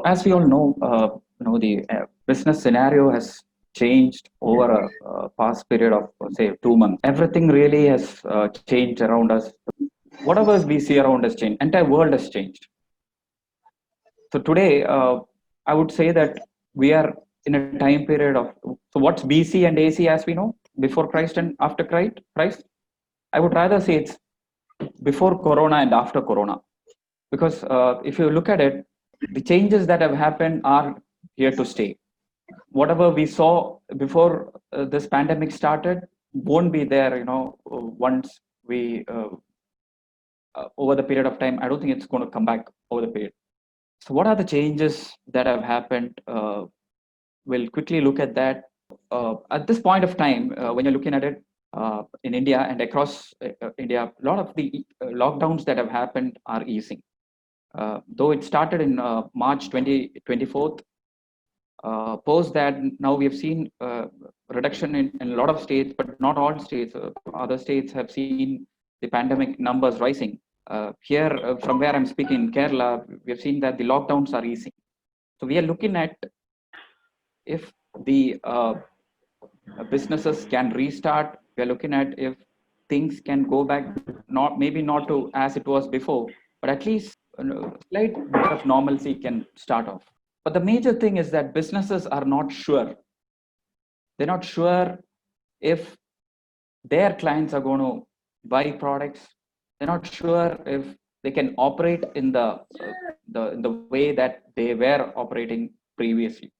as we all know, the business scenario has changed over a past period of say 2 months. Everything really has changed around us. Whatever we see around us changed. Entire world has changed. So today, I would say that we are in a time period of. So what's BC and AC as we know, before Christ and after Christ? I would rather say it's before Corona and after Corona, because if you look at it, the changes that have happened are here to stay. Whatever we saw before this pandemic started won't be there. Once we over the period of time, I don't think it's going to come back over the period. So, what are the changes that have happened? We'll quickly look at that. At this point of time, when you're looking at it in India and across India, a lot of the lockdowns that have happened are easing. Though it started in March 2024, post that now we have seen reduction in a lot of states, but not all states. Other states have seen the pandemic numbers rising. Here, from where I'm speaking, Kerala, we have seen that the lockdowns are easing. So we are looking at if the businesses can restart. We are looking at if things can go back, maybe not to as it was before, but at least a slight bit of normalcy can start off. But the major thing is that businesses are not sure. They're not sure if their clients are going to buy products. They're not sure if they can operate in the way that they were operating previously.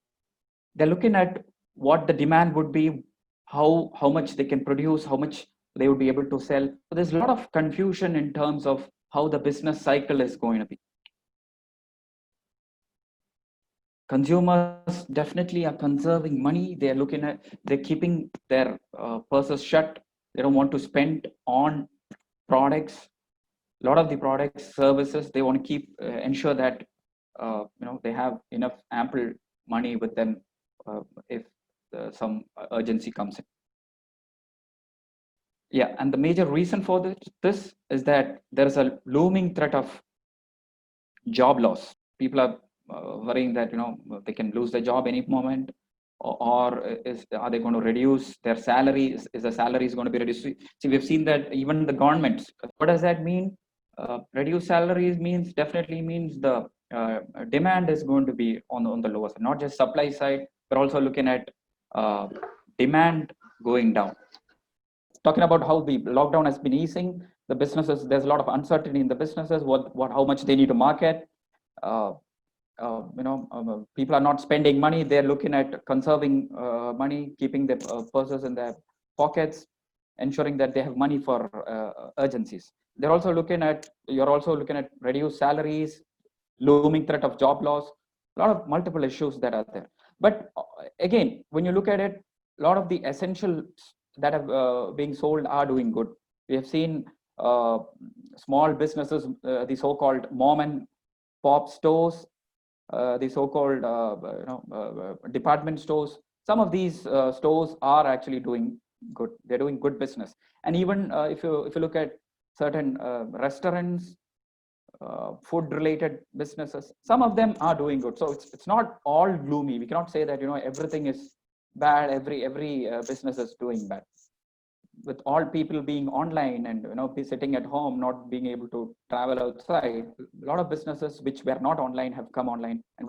They're looking at what the demand would be, how much they can produce, how much they would be able to sell. So there's a lot of confusion in terms of how the business cycle is going to be. Consumers definitely are conserving money. They're keeping their purses shut. They don't want to spend on products. A lot of the products, services, they want to keep ensure that they have enough ample money with them if some urgency comes in. Yeah, and the major reason for this is that there is a looming threat of job loss. People are worrying that they can lose their job any moment, or are they going to reduce their salary? Is the salary is going to be reduced? See, we've seen that even the governments. What does that mean? Reduce salaries definitely means the demand is going to be on the lower side, not just supply side. We're also looking at demand going down. Talking about how the lockdown has been easing, the businesses, there's a lot of uncertainty in the businesses, how much they need to market. People are not spending money. They're looking at conserving money, keeping their purses in their pockets, ensuring that they have money for urgencies. You're also looking at reduced salaries, looming threat of job loss, a lot of multiple issues that are there. But again, when you look at it, a lot of the essentials that are being sold are doing good. We have seen small businesses, the so-called mom and pop stores, the so-called department stores. Some of these stores are actually doing good. They're doing good business. And even if you look at certain restaurants, food-related businesses, some of them are doing good. So it's not all gloomy. We cannot say that everything is bad. Every business is doing bad. With all people being online and be sitting at home, not being able to travel outside, a lot of businesses which were not online have come online, and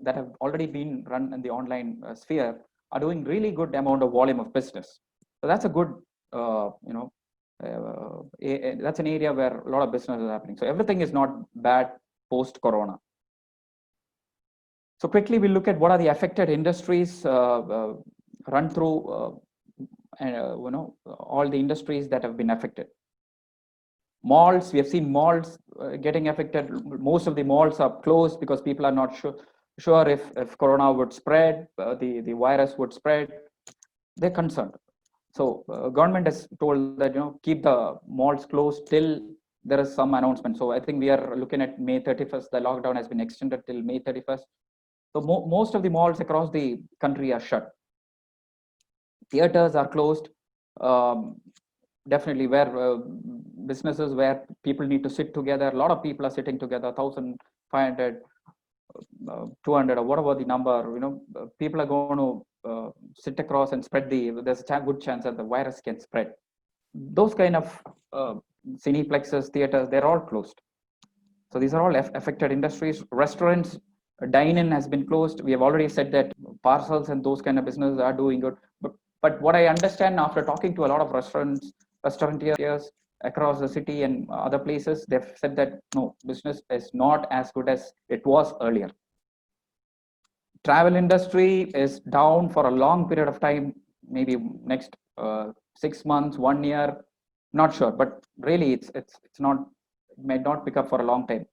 that have already been run in the online sphere are doing really good amount of volume of business. So that's a good that's an area where a lot of business is happening. So everything is not bad post Corona. So quickly we'll look at what are the affected industries, run through all the industries that have been affected. Malls, we have seen malls getting affected. Most of the malls are closed because people are not sure if Corona would spread, the virus would spread. They're concerned. So government has told that keep the malls closed till there is some announcement. So I think we are looking at May 31st. The lockdown has been extended till May 31st. So most of the malls across the country are shut. Theaters are closed. Definitely where businesses where people need to sit together. A lot of people are sitting together, 1,500 200 or whatever the number, people are going to sit across and spread there's a good chance that the virus can spread. Those kind of cineplexes, theaters, they're all closed. So these are all affected industries. Restaurants, dine-in has been closed. We have already said that parcels and those kind of businesses are doing good. But what I understand after talking to a lot of restaurateurs across the city and other places, they've said that no, business is not as good as it was earlier. Travel industry is down for a long period of time, maybe next 6 months, 1 year, not sure. But really, it's not, it may not pick up for a long time,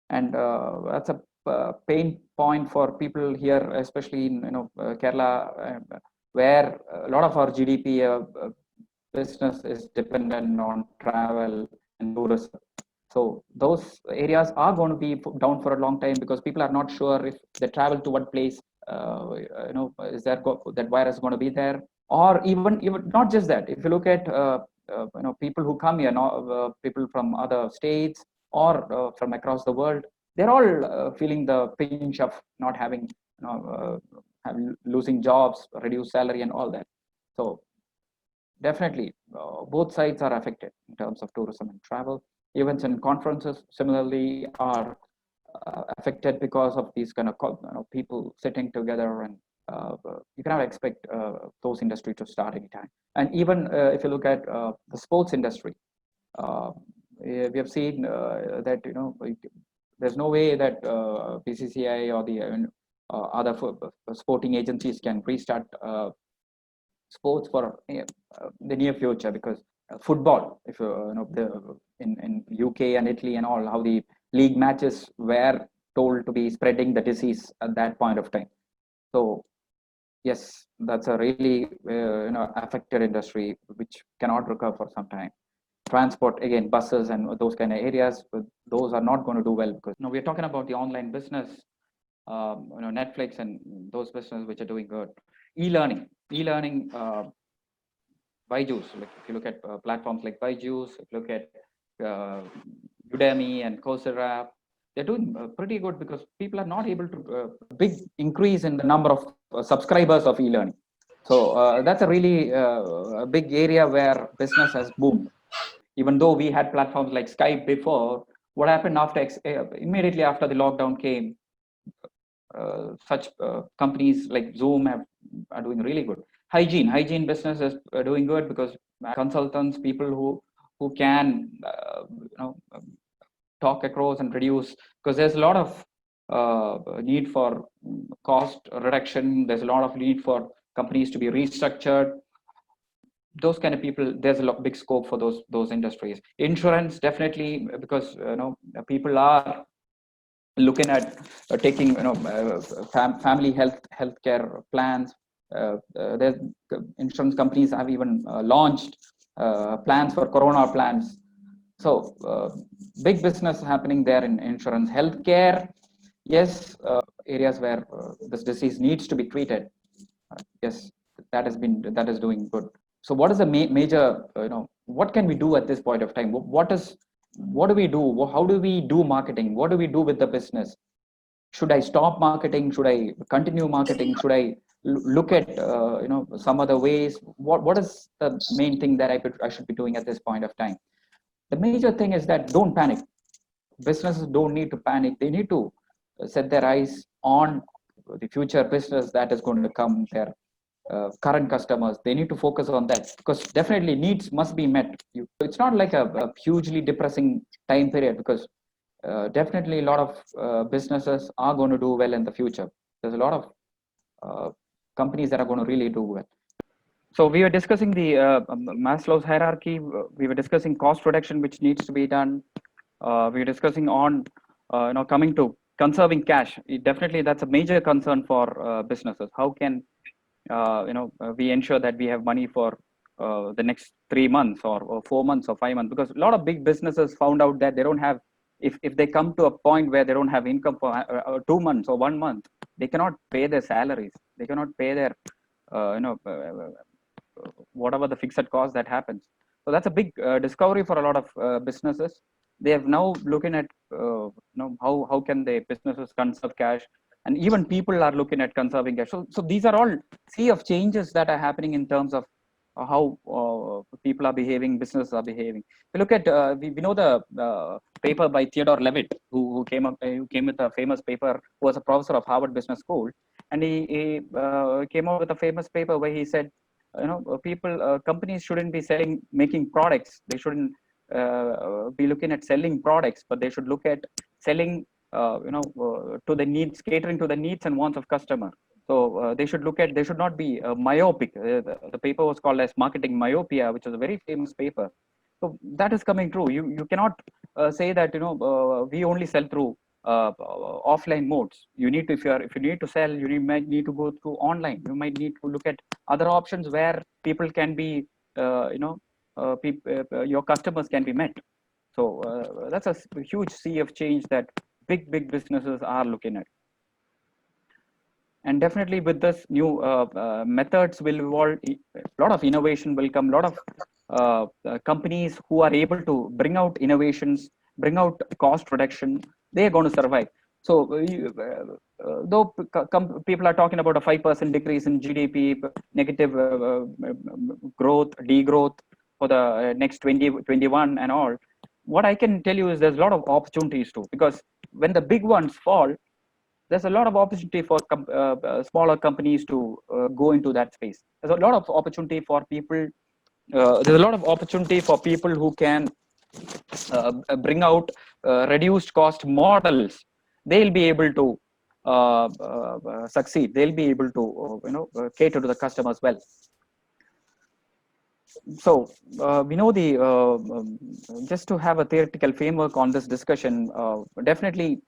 and that's a pain point for people here, especially in Kerala, where a lot of our GDP business is dependent on travel and tourism. So those areas are going to be down for a long time because people are not sure if they travel to what place, is there that virus going to be there, or even not just that. If you look at people who come here, people from other states or from across the world, they're all feeling the pinch of not having, losing jobs, reduced salary, and all that. So definitely, both sides are affected in terms of tourism and travel. Events and conferences similarly are affected because of these kind of people sitting together, and you cannot expect those industries to start anytime. And even if you look at the sports industry, we have seen that there's no way that BCCI or the other sporting agencies can restart sports for the near future, because football, if in UK and Italy and all, how the league matches were told to be spreading the disease at that point of time. So yes, that's a really affected industry which cannot recover for some time. Transport, again, buses and those kind of areas, those are not going to do well, because we're talking about the online business, Netflix and those businesses which are doing good. E-learning, Byju's. Like if you look at platforms like Byju's, if you look at Udemy and Coursera, they're doing pretty good because people are not able to big increase in the number of subscribers of e-learning. So that's a really a big area where business has boomed. Even though we had platforms like Skype before, what happened after immediately after the lockdown came, such companies like Zoom are doing really good. Hygiene business is doing good because consultants, people who can talk across and reduce, because there's a lot of need for cost reduction. There's a lot of need for companies to be restructured. Those kind of people, there's a big scope for those industries. Insurance, definitely, because people are looking at taking family healthcare plans. There's insurance companies have even launched plans for corona plans. So big business happening there in insurance. Healthcare, yes, areas where this disease needs to be treated. Yes, that is doing good. So what is the major, what can we do at this point of time? What do we do? How do we do marketing? What do we do with the business? Should I stop marketing? Should I continue marketing? Should I look at some other ways? What is the main thing that I should be doing at this point of time? The major thing is that don't panic. Businesses don't need to panic. They need to set their eyes on the future business that is going to come, their current customers. They need to focus on that, because definitely needs must be met. It's not like a hugely depressing time period, because definitely a lot of businesses are going to do well in the future. There's a lot of companies that are going to really do well. So we were discussing the Maslow's hierarchy. We were discussing cost reduction, which needs to be done. We were discussing on coming to conserving cash. Definitely, that's a major concern for businesses. How can we ensure that we have money for the next 3 months or 4 months or 5 months? Because a lot of big businesses found out that they don't have, if they come to a point where they don't have income for 2 months or 1 month, they cannot pay their salaries. They cannot pay their whatever the fixed cost that happens. So that's a big discovery for a lot of businesses. They have now looking at how can the businesses conserve cash, and even people are looking at conserving cash. So these are all sea of changes that are happening in terms of how people are behaving, businesses are behaving. We look at we know the paper by Theodore Levitt, who came with a famous paper, who was a professor of Harvard Business School, and he came out with a famous paper where he said, companies shouldn't be making products. They shouldn't be looking at selling products, but they should look at selling to the needs, catering to the needs and wants of customer. So they should not be myopic. The paper was called as Marketing Myopia, which was a very famous paper. So that is coming true. You cannot say that we only sell through offline modes. You need to, if you need to sell, might need to go through online. You might need to look at other options where people can be your customers can be met. So that's a huge sea of change that big businesses are looking at. And definitely with this new methods will evolve, a lot of innovation will come, a lot of companies who are able to bring out innovations, bring out cost reduction, they are going to survive. So though people are talking about a 5% decrease in GDP, negative growth, degrowth for the next 2021 and all, what I can tell you is there's a lot of opportunities too, because when the big ones fall, there's a lot of opportunity for smaller companies to go into that space. There's a lot of opportunity for people. There's a lot of opportunity for people who can bring out reduced cost models. They'll be able to succeed. They'll be able to cater to the customers well. So we know the just to have a theoretical framework on this discussion, definitely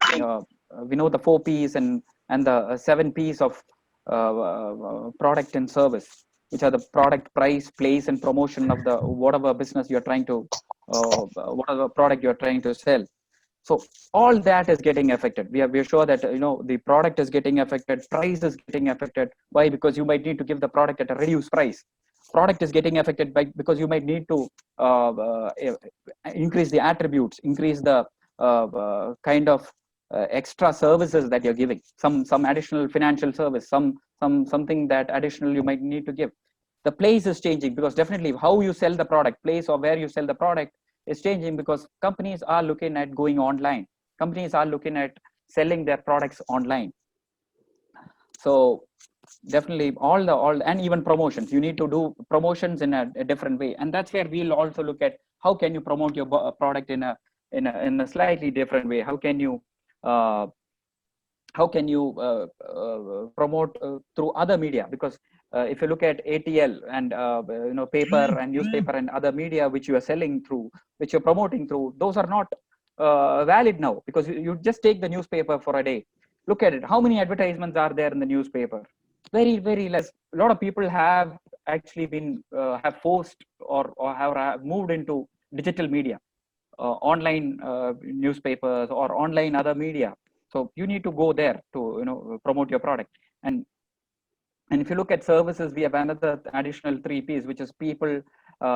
we know the 4 P's and the 7 P's of product and service, which are the product, price, place, and promotion of the whatever business you're trying to whatever product you're trying to sell. So all that is getting affected. We're sure that the product is getting affected, price is getting affected. Why? Because you might need to give the product at a reduced price. Product is getting affected because you might need to increase the attributes, increase the kind of extra services that you're giving, some additional financial service, something that additional you might need to give. The place is changing because definitely how you sell the product, place or where you sell the product is changing, because companies are looking at going online. Companies are looking at selling their products online. So definitely all and even promotions, you need to do promotions in a different way, and that's where we'll also look at how can you promote your product in a slightly different way. How can you promote through other media? Because if you look at ATL and paper and newspaper and other media which you are selling through, which you're promoting through, those are not valid now, because you just take the newspaper for a day. Look at it. How many advertisements are there in the newspaper? Very less. A lot of people have actually been have forced or have moved into digital media, online newspapers or online other media. So you need to go there to promote your product. And if you look at services, we have another additional 3 P's, which is people, who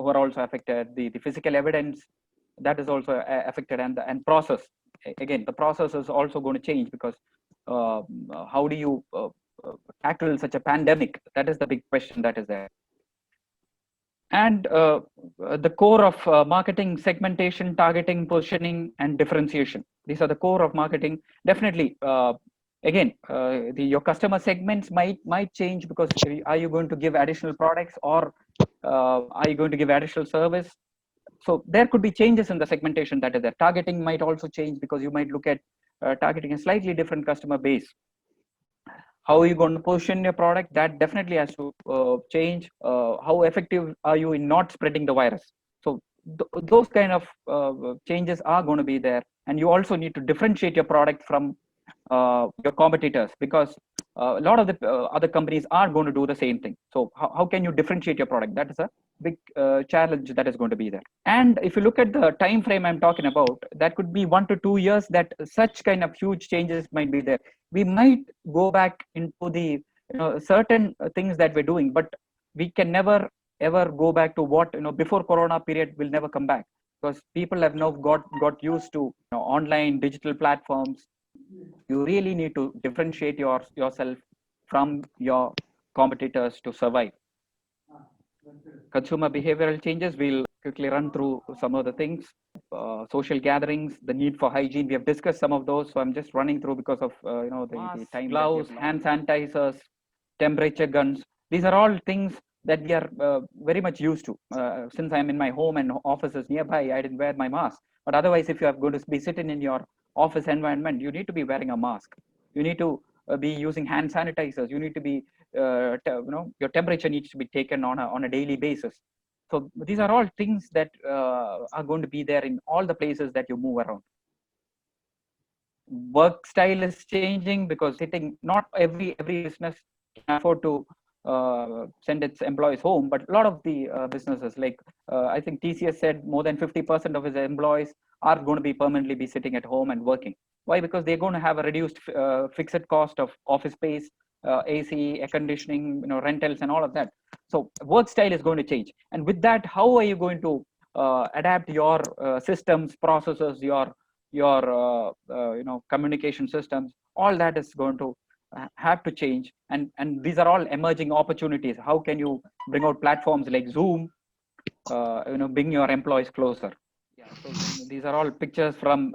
are also affected. The physical evidence, that is also affected, and process. Again, the process is also going to change, because how do you tackle such a pandemic? That is the big question that is there. And the core of marketing: segmentation, targeting, positioning, and differentiation. These are the core of marketing. Definitely, again, your customer segments might change, because are you going to give additional products, or are you going to give additional service? So there could be changes in the segmentation that is there. Targeting might also change, because you might look at targeting a slightly different customer base. How are you going to position your product? That definitely has to change. How effective are you in not spreading the virus? So those kind of changes are going to be there. And you also need to differentiate your product from your competitors, because a lot of the other companies are going to do the same thing. So how can you differentiate your product? That is a big challenge that is going to be there. And if you look at the time frame I'm talking about, that could be 1 to 2 years that such kind of huge changes might be there. We might go back into the certain things that we're doing, but we can never ever go back to what before Corona period will never come back, because people have now got used to online digital platforms. You really need to differentiate yourself from your competitors to survive. Consumer behavioral changes, we'll quickly run through some of the things. Social gatherings, the need for hygiene, we have discussed some of those, so I'm just running through because of the time. Gloves, hand sanitizers, temperature guns, these are all things that we are very much used to. Since I'm in my home and office is nearby, I didn't wear my mask. But otherwise, if you are going to be sitting in your office environment, you need to be wearing a mask. You need to be using hand sanitizers. You need to be your temperature needs to be taken on a daily basis. So these are all things that are going to be there in all the places that you move around. Work style is changing because sitting, not every business can afford to send its employees home, but a lot of the businesses, like I think TCS said more than 50% of its employees are going to be permanently be sitting at home and working. Why? Because they're going to have a reduced fixed cost of office space, AC, air conditioning, rentals, and all of that. So work style is going to change, and with that, how are you going to adapt your systems, processes, your communication systems? All that is going to have to change, and these are all emerging opportunities. How can you bring out platforms like Zoom, bring your employees closer? Yeah, so these are all pictures from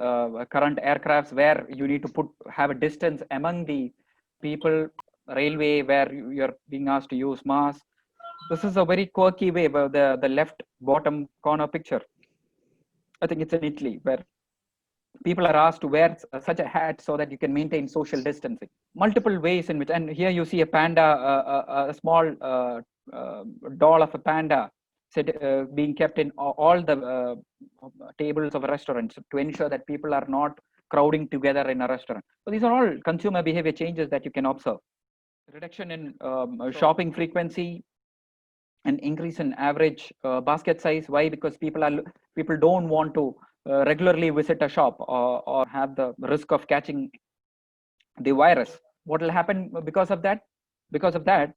current aircrafts where you need to have a distance among the people. Railway, where you're being asked to use masks. This is a very quirky way. But the left bottom corner picture, I think it's in Italy, where people are asked to wear such a hat so that you can maintain social distancing. Multiple ways in which, and here you see a panda, a small doll of a panda being kept in all the tables of a restaurant to ensure that people are not crowding together in a restaurant. So these are all consumer behavior changes that you can observe. Reduction in shopping frequency, an increase in average basket size. Why? Because people don't want to regularly visit a shop or have the risk of catching the virus. What will happen because of that? Because of that,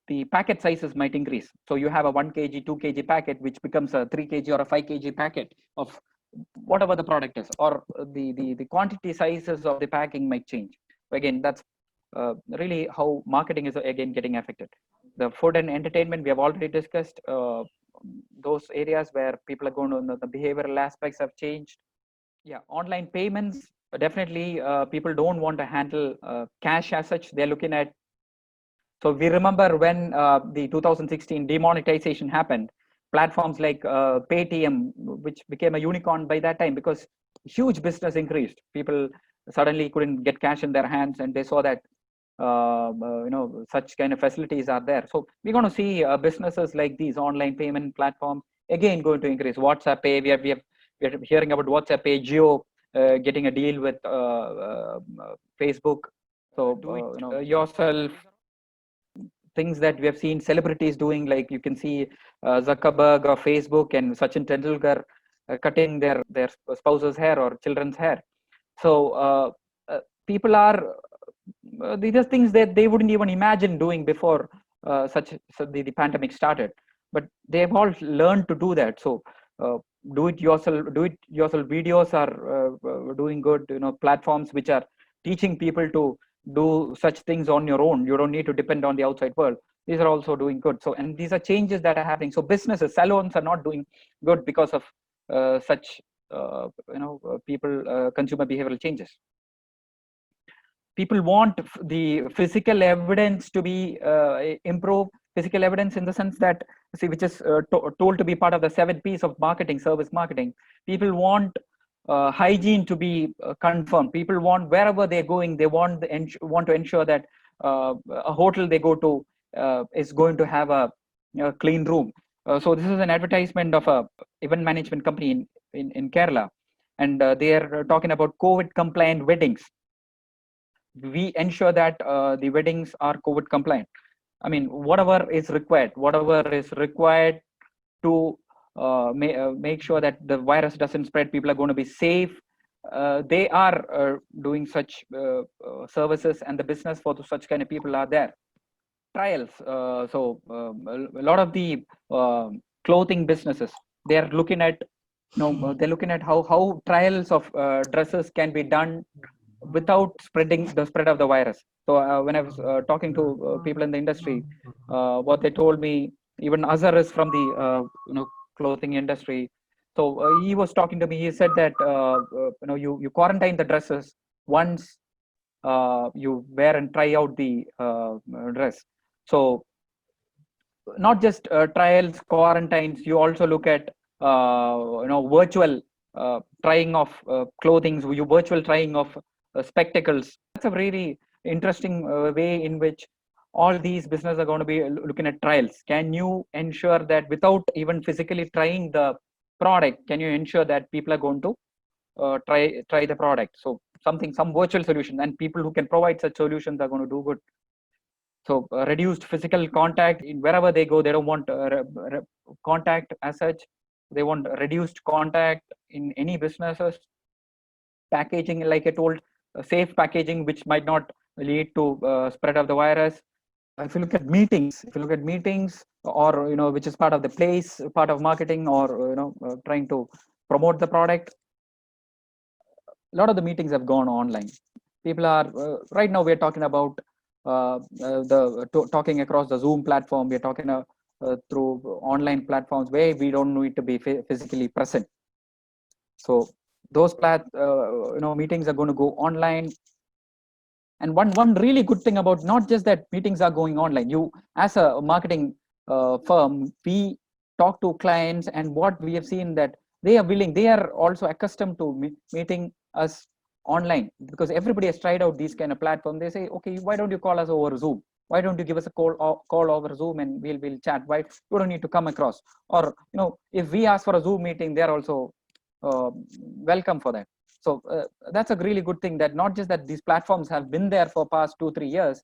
the packet sizes might increase. So you have a 1 kg, 2 kg packet, which becomes a 3 kg or a 5 kg packet of whatever the product is, or the quantity sizes of the packing might change. Again, that's really how marketing is again getting affected. The food and entertainment, we have already discussed those areas where people are going to, the behavioral aspects have changed. Yeah, online payments, definitely people don't want to handle cash as such. They're looking at, so we remember when the 2016 demonetization happened, platforms like Paytm, which became a unicorn by that time because huge business increased. People suddenly couldn't get cash in their hands, and they saw that such kind of facilities are there. So we're going to see businesses like these online payment platforms again going to increase. WhatsApp Pay, we are hearing about WhatsApp Pay, Geo getting a deal with Facebook. So do it yourself. Things that we have seen celebrities doing, like you can see Zuckerberg of Facebook and Sachin Tendulkar cutting their spouse's hair or children's hair. So people are these are things that they wouldn't even imagine doing before so the pandemic started, but they've all learned to do that. So do it yourself videos are doing good. Platforms which are teaching people to do such things on your own. You don't need to depend on the outside world. These are also doing good. So, and these are changes that are happening. So businesses, salons are not doing good because of such people consumer behavioral changes. People want the physical evidence to be improved. Physical evidence in the sense that, see, which is told to be part of the 7 P's of marketing, service marketing. People want hygiene to be confirmed. People want, wherever they're going, they want to ensure that a hotel they go to is going to have a clean room. So this is an advertisement of a event management company in Kerala, and they are talking about COVID compliant weddings. We ensure that the weddings are COVID compliant. I mean, whatever is required to make sure that the virus doesn't spread, people are going to be safe. They are doing such services, and the business for such kind of people are there. trials. A lot of the clothing businesses, they are looking at, they're looking at how trials of dresses can be done without spreading the spread of the virus. So when I was talking to people in the industry, what they told me, even Azhar is from the clothing industry. So he was talking to me. He said that you quarantine the dresses once you wear and try out the dress. So not just trials, quarantines, you also look at virtual trying of clothing, you virtual trying of spectacles. That's a really interesting way in which all these businesses are going to be looking at trials. Can you ensure that without even physically trying the product, can you ensure that people are going to try the product? So some virtual solution, and people who can provide such solutions are going to do good. So reduced physical contact in wherever they go. They don't want contact as such. They want reduced contact in any businesses. Packaging, like I told, safe packaging, which might not lead to spread of the virus. If you look at meetings, or which is part of the place, part of marketing, or trying to promote the product, a lot of the meetings have gone online. People are right now, we're talking about talking across the Zoom platform. We're talking through online platforms where we don't need to be physically present. So those meetings are going to go online. And one really good thing about not just that meetings are going online, you as a marketing firm, we talk to clients, and what we have seen that they are also accustomed to meeting us online, because everybody has tried out these kind of platform. They say, okay, why don't you call us over Zoom? Why don't you give us a call over Zoom, and we'll chat? Why you don't need to come across? Or if we ask for a Zoom meeting, they are also welcome for that. So that's a really good thing, that not just that these platforms have been there for past 2-3 years.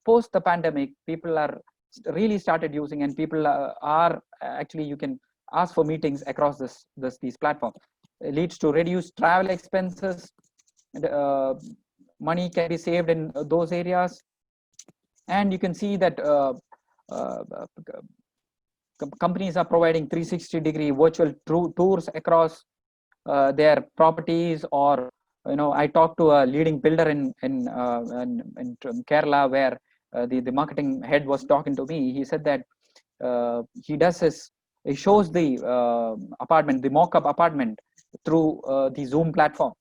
Post the pandemic, people are really started using, and people are actually, you can ask for meetings across these platforms. It leads to reduced travel expenses. uh, Money can be saved in those areas. And you can see that uh, companies are providing 360-degree virtual tours across their properties. Or I talked to a leading builder in Kerala, where the marketing head was talking to me. He said that he shows the apartment, the mock-up apartment, through the Zoom platform.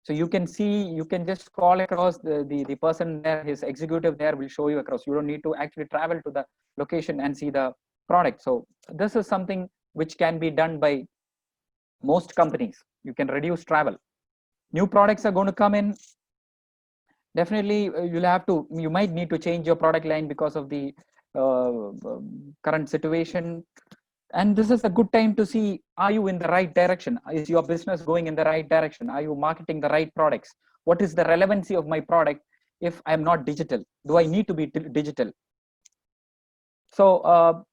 So you can just call across the person there, his executive there will show you across. You don't need to actually travel to the location and see the product. So this is something which can be done by most companies. You can reduce travel. New products are going to come in. Definitely you might need to change your product line because of the current situation. And this is a good time to see, are you in the right direction? Is your business going in the right direction? Are you marketing the right products? What is the relevancy of my product if I'm not digital? Do I need to be digital? So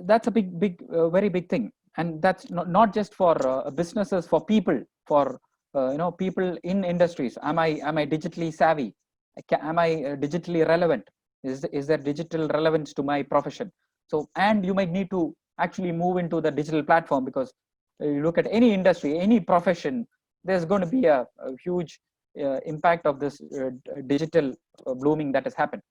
that's a very big thing. And that's not just for businesses, for people, for people in industries. Am I digitally savvy? Am I digitally relevant? Is there digital relevance to my profession? So, and you might need to actually move into the digital platform, because you look at any industry, any profession, there's going to be a huge impact of this digital blooming that has happened.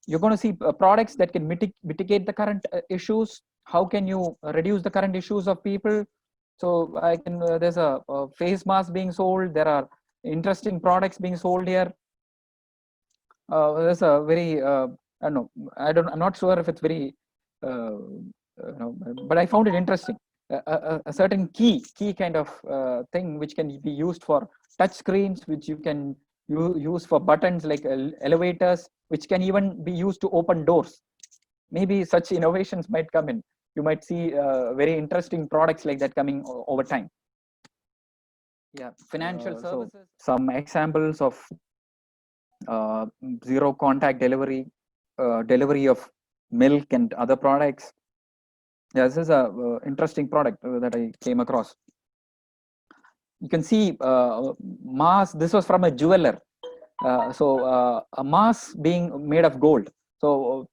You're going to see products that can mitigate the current issues. How can you reduce the current issues of people? So there's a face mask being sold. There are interesting products being sold here. There's a very I don't know. I'm not sure if it's very but I found it interesting. A certain key kind of thing which can be used for touch screens, which you can use for buttons like elevators, which can even be used to open doors. Maybe such innovations might come in. You might see very interesting products like that coming over time. Yeah, financial services. So some examples of uh, zero contact delivery, delivery of milk and other products. Yeah, this is a interesting product that I came across. You can see mask. This was from a jeweler. A mask being made of gold. So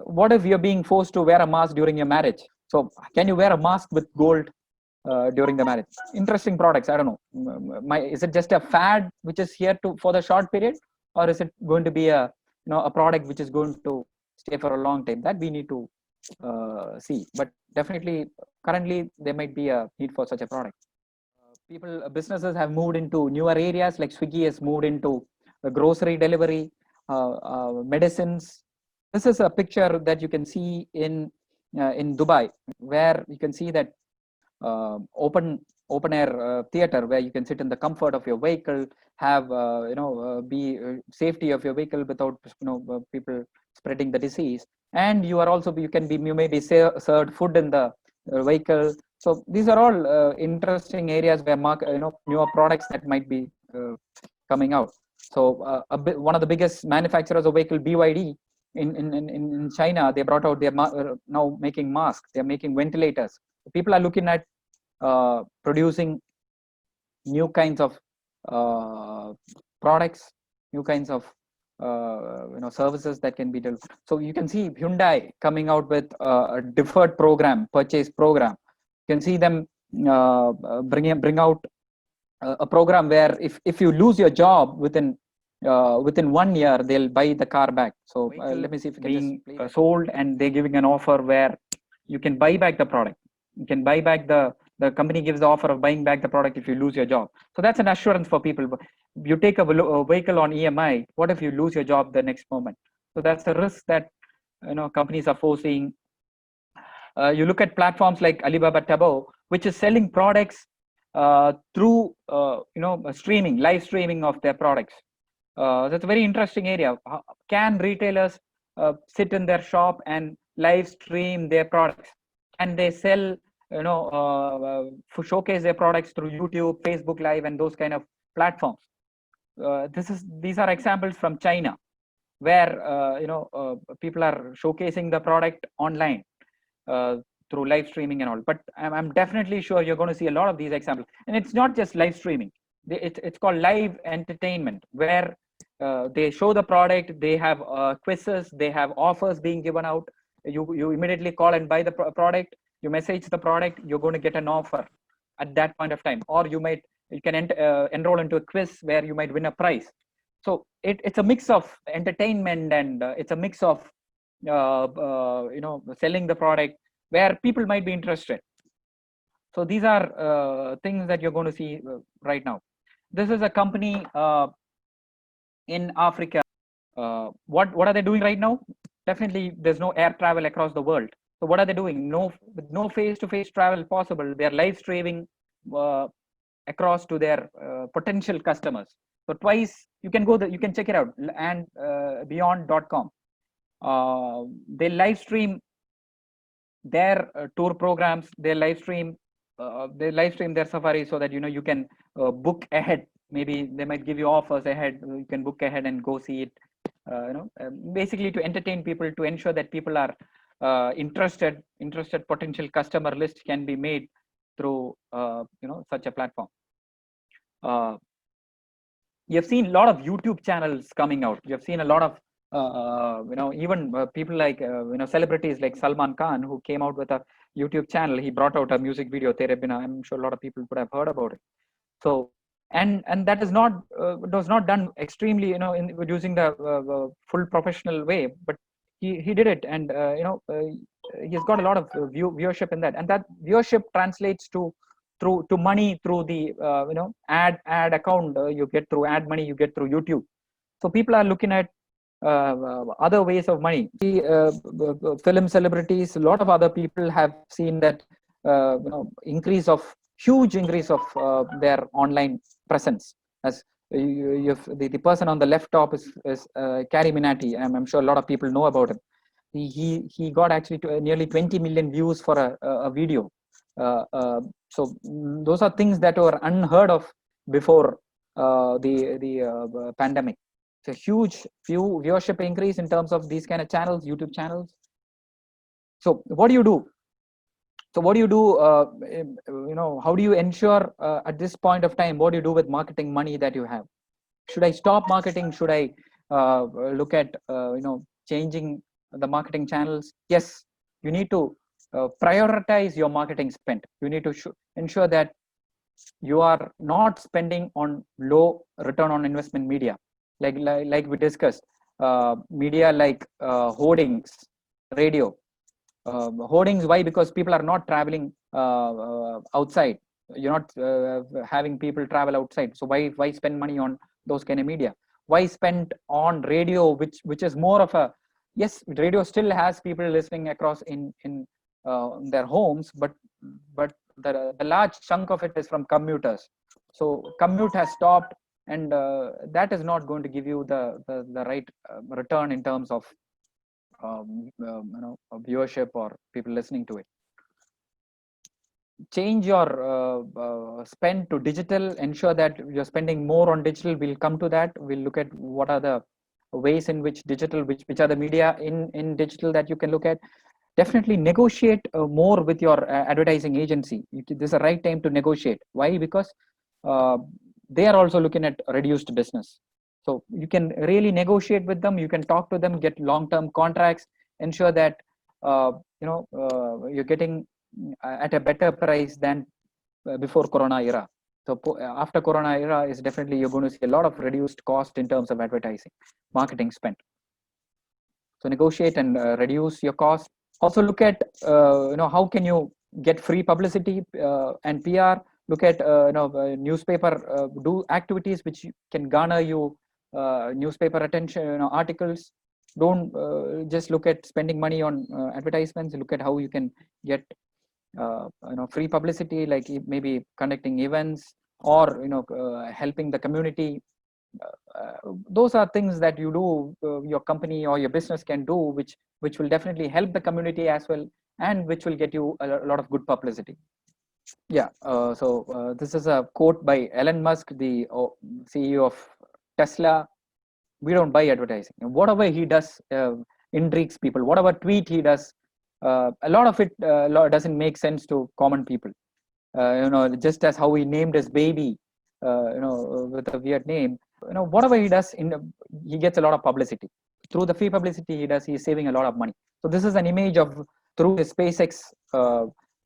what if you're being forced to wear a mask during your marriage? So can you wear a mask with gold during the marriage? Interesting products. I don't know. Is it just a fad which is here to for the short period, or is it going to be a product which is going to stay for a long time? That we need to see. But definitely, currently there might be a need for such a product. Businesses have moved into newer areas, like Swiggy has moved into grocery delivery, medicines. This is a picture that you can see in Dubai, where you can see that open air theater where you can sit in the comfort of your vehicle, have be safety of your vehicle without people spreading the disease, and you may be served food in the vehicle. So these are all interesting areas where newer products that might be coming out. So one of the biggest manufacturers of vehicle, BYD, in China, they brought out, they're now making masks, they're making ventilators. People are looking at producing new kinds of products, new kinds of services that can be delivered. So you can see Hyundai coming out with a deferred purchase program. You can see them bring out a program where if you lose your job within 1 year, they'll buy the car back. So let me see if you can being sold, and they're giving an offer where you can buy back the product. You can buy back the company gives the offer of buying back the product if you lose your job. So that's an assurance for people. You take a vehicle on EMI. What if you lose your job the next moment? So that's the risk that companies are foreseeing. You look at platforms like Alibaba Tabo, which is selling products through streaming, live streaming of their products. That's a very interesting area. Can retailers sit in their shop and live stream their products? Can they sell, showcase their products through YouTube, Facebook Live, and those kind of platforms? These are examples from China, where people are showcasing the product online through live streaming and all. But I'm definitely sure you're going to see a lot of these examples. And it's not just live streaming. It's called live entertainment, where they show the product, they have quizzes, they have offers being given out. You immediately call and buy the product, you message the product, you're going to get an offer at that point of time. Or you can enroll into a quiz where you might win a prize. So it's a mix of entertainment, and it's a mix of selling the product where people might be interested. So these are things that you're going to see right now. This is a company in Africa. What are they doing right now? Definitely, there's no air travel across the world. So what are they doing? With no face-to-face travel possible, they're live streaming across to their potential customers. So twice you can check it out, and beyond.com. They live stream their tour programs. They live stream their safari, so that you can book ahead. Maybe they might give you offers ahead. You can book ahead and go see it. Basically to entertain people, to ensure that people are interested potential customer list can be made through such a platform. You have seen a lot of YouTube channels coming out. You have seen a lot of even people like celebrities like Salman Khan, who came out with a YouTube channel. He brought out a music video, Tere Bina. I'm sure a lot of people would have heard about it. So and that is not was not done extremely using the full professional way, but he did it, and he's got a lot of viewership in that, and that viewership translates to money through the ad account you get through ad money you get through YouTube. So people are looking at other ways of money. Film celebrities, a lot of other people have seen that huge increase of their online presence. As the person on the left top is Carrie Minati. I'm sure a lot of people know about him. He got actually nearly 20 million views for a video. So those are things that were unheard of before the pandemic. It's a huge viewership increase in terms of these kind of channels, YouTube channels. So what do you do? How do you ensure at this point of time, what do you do with marketing money that you have? Should I stop marketing? Should I look at changing the marketing channels? Yes, you need to prioritize your marketing spend. You need to ensure that you are not spending on low return on investment media, like we discussed, media like hoardings, radio. Hoardings, why? Because people are not traveling outside. You're not having people travel outside, so why spend money on those kind of media? Why spend on radio, which is more of a, yes, radio still has people listening across in their homes, but the large chunk of it is from commuters. So commute has stopped, and that is not going to give you the right return in terms of viewership or people listening to it. Change your spend to digital. Ensure that you're spending more on digital. We'll come to that. We'll look at what are the ways in which digital, which are the media in digital that you can look at. Definitely negotiate more with your advertising agency. This is the right time to negotiate. Why? Because uh, they are also looking at reduced business. So you can really negotiate with them. You can talk to them, get long-term contracts, ensure that you're getting at a better price than before Corona era. So after Corona era is definitely, you're going to see a lot of reduced cost in terms of advertising, marketing spend. So negotiate and reduce your cost. Also look at how can you get free publicity and PR. Look at newspaper, do activities which can garner you newspaper attention, articles. Don't just look at spending money on advertisements. Look at how you can get free publicity, like maybe conducting events or helping the community. Those are things that you do, your company or your business can do, which will definitely help the community as well, and which will get you a lot of good publicity. Yeah. So this is a quote by Elon Musk, the CEO of Tesla. We don't buy advertising. Whatever he does intrigues people. Whatever tweet he does, a lot of it doesn't make sense to common people. Just as how he named his baby, with a weird name. Whatever he does, he gets a lot of publicity. Through the free publicity he does, he's saving a lot of money. So this is an image of, through his SpaceX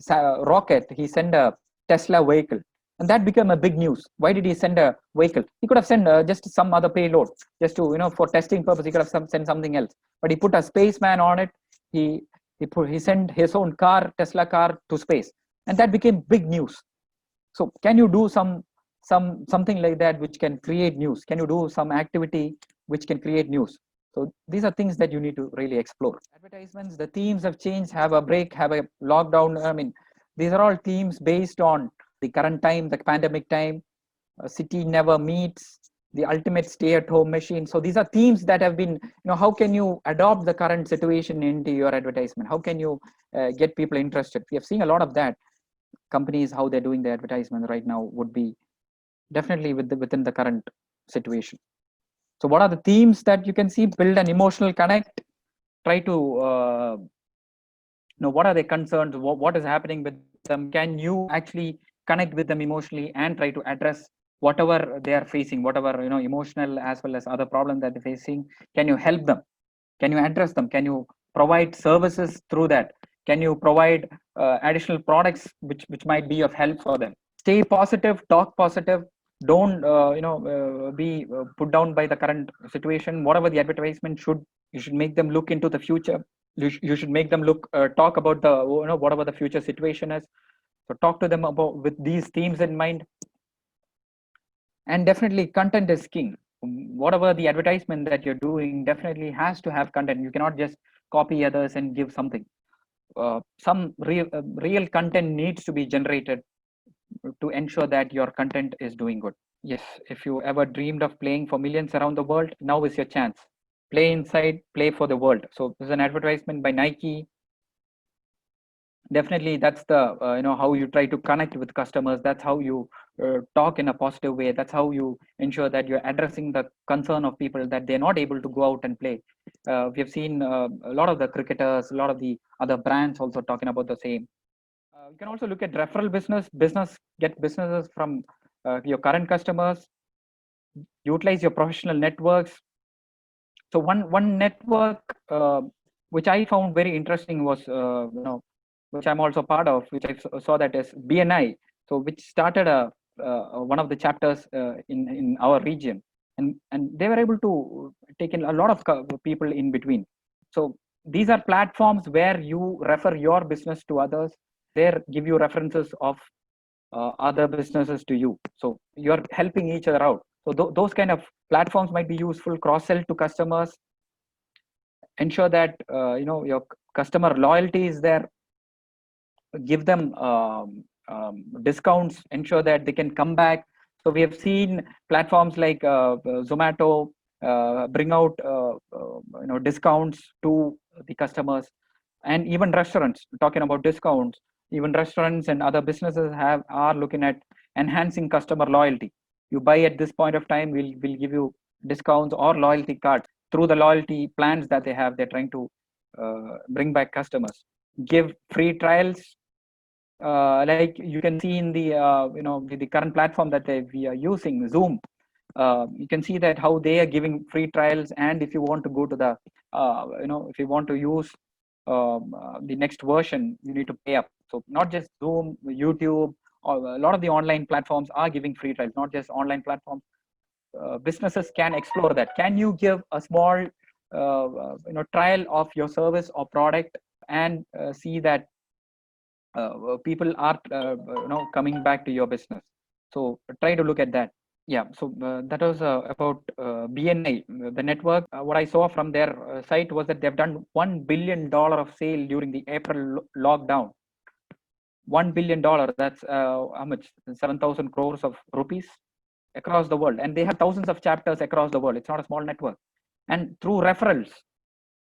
rocket, he sent a Tesla vehicle, and that became a big news. Why did he send a vehicle? He could have sent just some other payload, just to for testing purpose. He could have sent something else, but he put a spaceman on it. He sent his own car, Tesla car, to space, and that became big news. So can you do something like that which can create news? Can you do some activity which can create news? So these are things that you need to really explore. Advertisements, the themes have changed. Have a break, have a lockdown. I mean, these are all themes based on the current time, the pandemic time. City never meets, the ultimate stay-at-home machine. So these are themes that have been, how can you adopt the current situation into your advertisement? How can you get people interested? We have seen a lot of that. Companies, how they're doing the advertisement right now would be definitely within the current situation. So what are the themes that you can see? Build an emotional connect. Try to what are their concerns? What is happening with them? Can you actually connect with them emotionally and try to address whatever they are facing, whatever emotional as well as other problems that they're facing? Can you help them? Can you address them? Can you provide services through that? Can you provide additional products which might be of help for them? Stay positive, talk positive. Don't be put down by the current situation. Whatever the advertisement should, you should make them look into the future. You should make them look talk about the whatever the future situation is. So talk to them about with these themes in mind. And definitely content is king. Whatever the advertisement that you're doing definitely has to have content. You cannot just copy others and give something. Some real content needs to be generated to ensure that your content is doing good. Yes, if you ever dreamed of playing for millions around the world, now is your chance. Play inside, play for the world. So this is an advertisement by Nike. Definitely, that's the how you try to connect with customers. That's how you talk in a positive way. That's how you ensure that you're addressing the concern of people that they're not able to go out and play. We have seen a lot of the cricketers, a lot of the other brands also talking about the same. You can also look at referral business. Get businesses from your current customers. utilize your professional networks. So one network which I found very interesting was which I'm also part of, which I saw that as BNI. So which started one of the chapters in our region, and they were able to take in a lot of people in between. So these are platforms where you refer your business to others. They give you references of other businesses to you. So you're helping each other out. So those kind of platforms might be useful. Cross sell to customers. Ensure that your customer loyalty is there. Give them discounts. Ensure that they can come back. So we have seen platforms like Zomato bring out discounts to the customers, and even restaurants. Talking about discounts, even restaurants and other businesses are looking at enhancing customer loyalty. You buy at this point of time, we'll give you discounts or loyalty cards. Through the loyalty plans that they have, they're trying to bring back customers. Give free trials, like you can see in the current platform that we are using, Zoom. You can see that how they are giving free trials, and if you want to go to the if you want to use the next version, you need to pay up. So not just Zoom, YouTube, or a lot of the online platforms are giving free trials. Not just online platforms, businesses can explore that. Can you give a small trial of your service or product, and see that people are coming back to your business? So try to look at that. Yeah, so that was about BNI, the network. What I saw from their site was that they've done $1 billion of sale during the April lockdown. $1 billion, that's how much? 7,000 crores of rupees across the world. And they have thousands of chapters across the world. It's not a small network. And through referrals,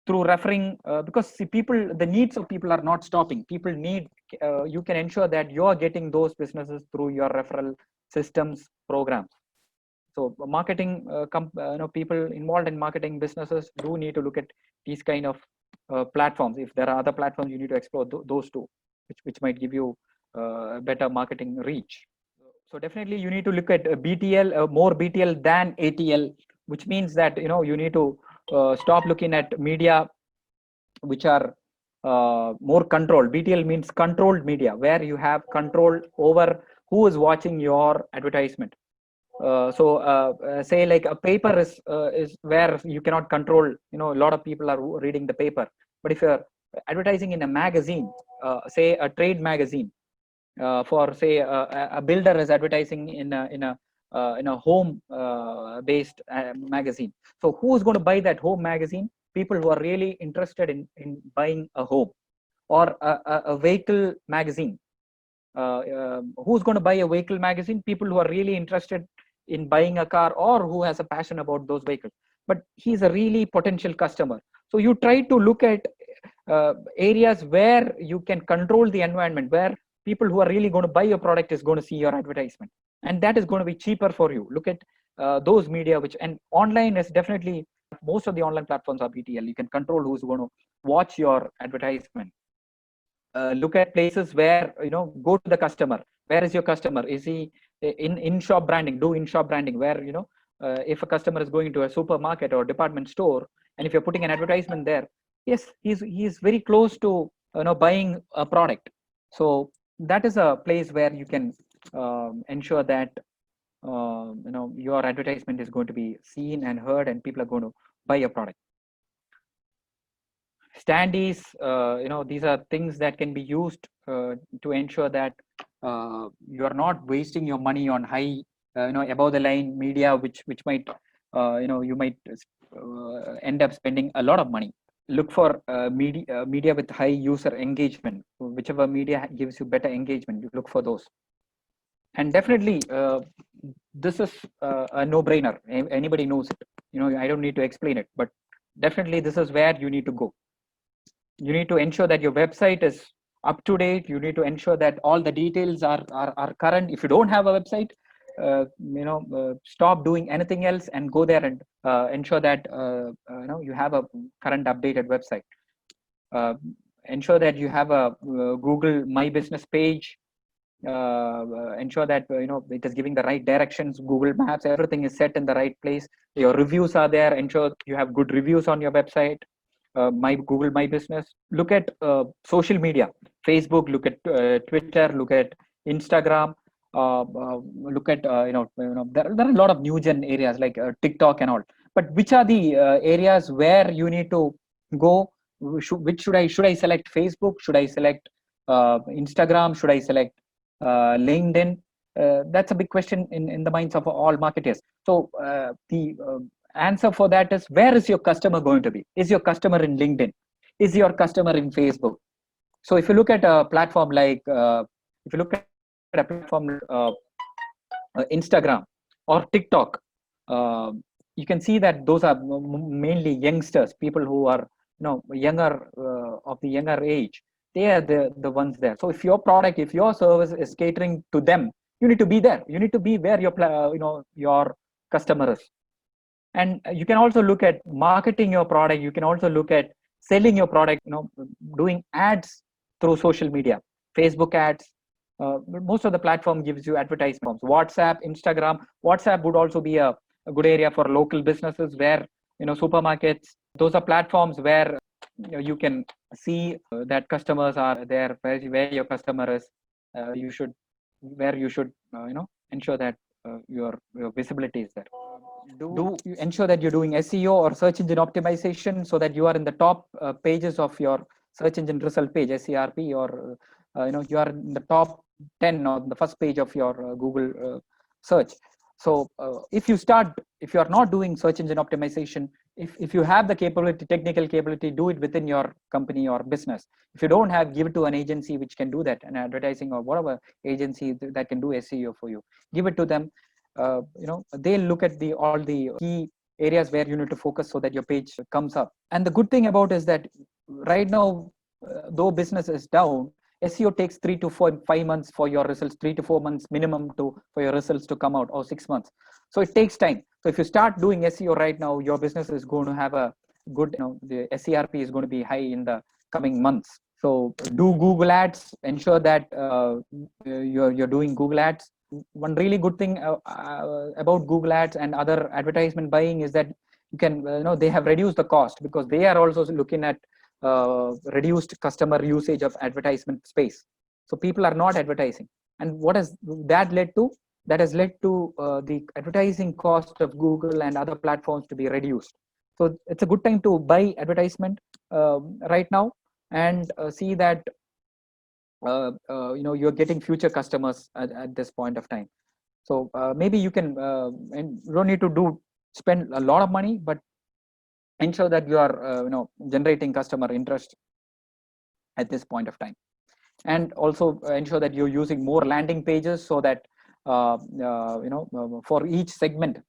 through referring, because see, the needs of people are not stopping. People need, you can ensure that you're getting those businesses through your referral systems programs. So marketing, people involved in marketing businesses do need to look at these kind of platforms. If there are other platforms, you need to explore those two, which might give you better marketing reach. So definitely you need to look at BTL, more BTL than ATL, which means that you need to stop looking at media which are more controlled. BTL means controlled media, where you have control over who is watching your advertisement. Say like a paper is where you cannot control. A lot of people are reading the paper. But if you're advertising in a magazine, say a trade magazine, for say a builder is advertising in a home based magazine. So who's going to buy that home magazine? People who are really interested in buying a home, or a vehicle magazine. Who's going to buy a vehicle magazine? People who are really interested in buying a car, or who has a passion about those vehicles. But he's a really potential customer. So you try to look at areas where you can control the environment, where people who are really going to buy your product is going to see your advertisement, and that is going to be cheaper for you. Look at those media, and online is definitely, most of the online platforms are BTL. You can control who's going to watch your advertisement. Look at places where, go to the customer. Where is your customer? Is he in shop branding? Do in shop branding, where if a customer is going to a supermarket or department store, and if you're putting an advertisement there, yes, he's very close to buying a product. So that is a place where you can ensure that your advertisement is going to be seen and heard, and people are going to buy your product. Standees, these are things that can be used to ensure that you are not wasting your money on high, above the line media, which might, you might end up spending a lot of money. Look for media with high user engagement. Whichever media gives you better engagement, you look for those. And definitely, this is a no-brainer. Anybody knows it. I don't need to explain it, but definitely this is where you need to go. You need to ensure that your website is up to date. You need to ensure that all the details are current. If you don't have a website, stop doing anything else and go there and ensure that you have a current updated website. Ensure that you have a Google My Business page. ensure that it is giving the right directions. Google Maps, everything is set in the right place. Your reviews are there. Ensure you have good reviews on your website. My Google My Business. Look at social media, Facebook. Look at Twitter. Look at Instagram. Look at there are a lot of new gen areas like TikTok and all. But which are the areas where you need to go? Which should I select? Facebook? Should I select Instagram? Should I select LinkedIn? That's a big question in the minds of all marketers. So the answer for that is, where is your customer going to be? Is your customer in LinkedIn? Is your customer in Facebook? So if you look at a platform like Instagram or TikTok, uh, you can see that those are mainly youngsters, people who are younger, of the younger age. They are the ones there. So if your product, if your service is catering to them, you need to be there. You need to be where your customer is. And you can also look at marketing your product. You can also look at selling your product, doing ads through social media, Facebook ads. Most of the platform gives you advertisements. WhatsApp, Instagram. WhatsApp would also be a good area for local businesses, where supermarkets. Those are platforms where you can see that customers are there, where your customer is. You should where you should ensure that your visibility is there. Do you ensure that you're doing SEO or search engine optimization, so that you are in the top pages of your search engine result page, SERP, or you are in the top 10 on the first page of your Google search. So if you are not doing search engine optimization, if you have the capability, technical capability, do it within your company or business. If you don't have, give it to an agency which can do that, an advertising or whatever agency that can do SEO for you. Give it to them. They'll look at all the key areas where you need to focus, so that your page comes up. And the good thing about is that right now, though business is down, SEO takes 3 to 5 months for your results, 3 to 4 months minimum for your results to come out, or 6 months. So it takes time. So if you start doing SEO right now, your business is going to have a good, the SERP is going to be high in the coming months. So do Google ads. Ensure that you're doing Google ads. One really good thing about Google ads and other advertisement buying is that you can they have reduced the cost, because they are also looking at reduced customer usage of advertisement space. So people are not advertising, and what has that led to? That has led to the advertising cost of Google and other platforms to be reduced. So it's a good time to buy advertisement right now, and see that you're getting future customers at this point of time. So maybe you can and you don't need to spend a lot of money, but ensure that you are generating customer interest at this point of time. And also ensure that you're using more landing pages, so that for each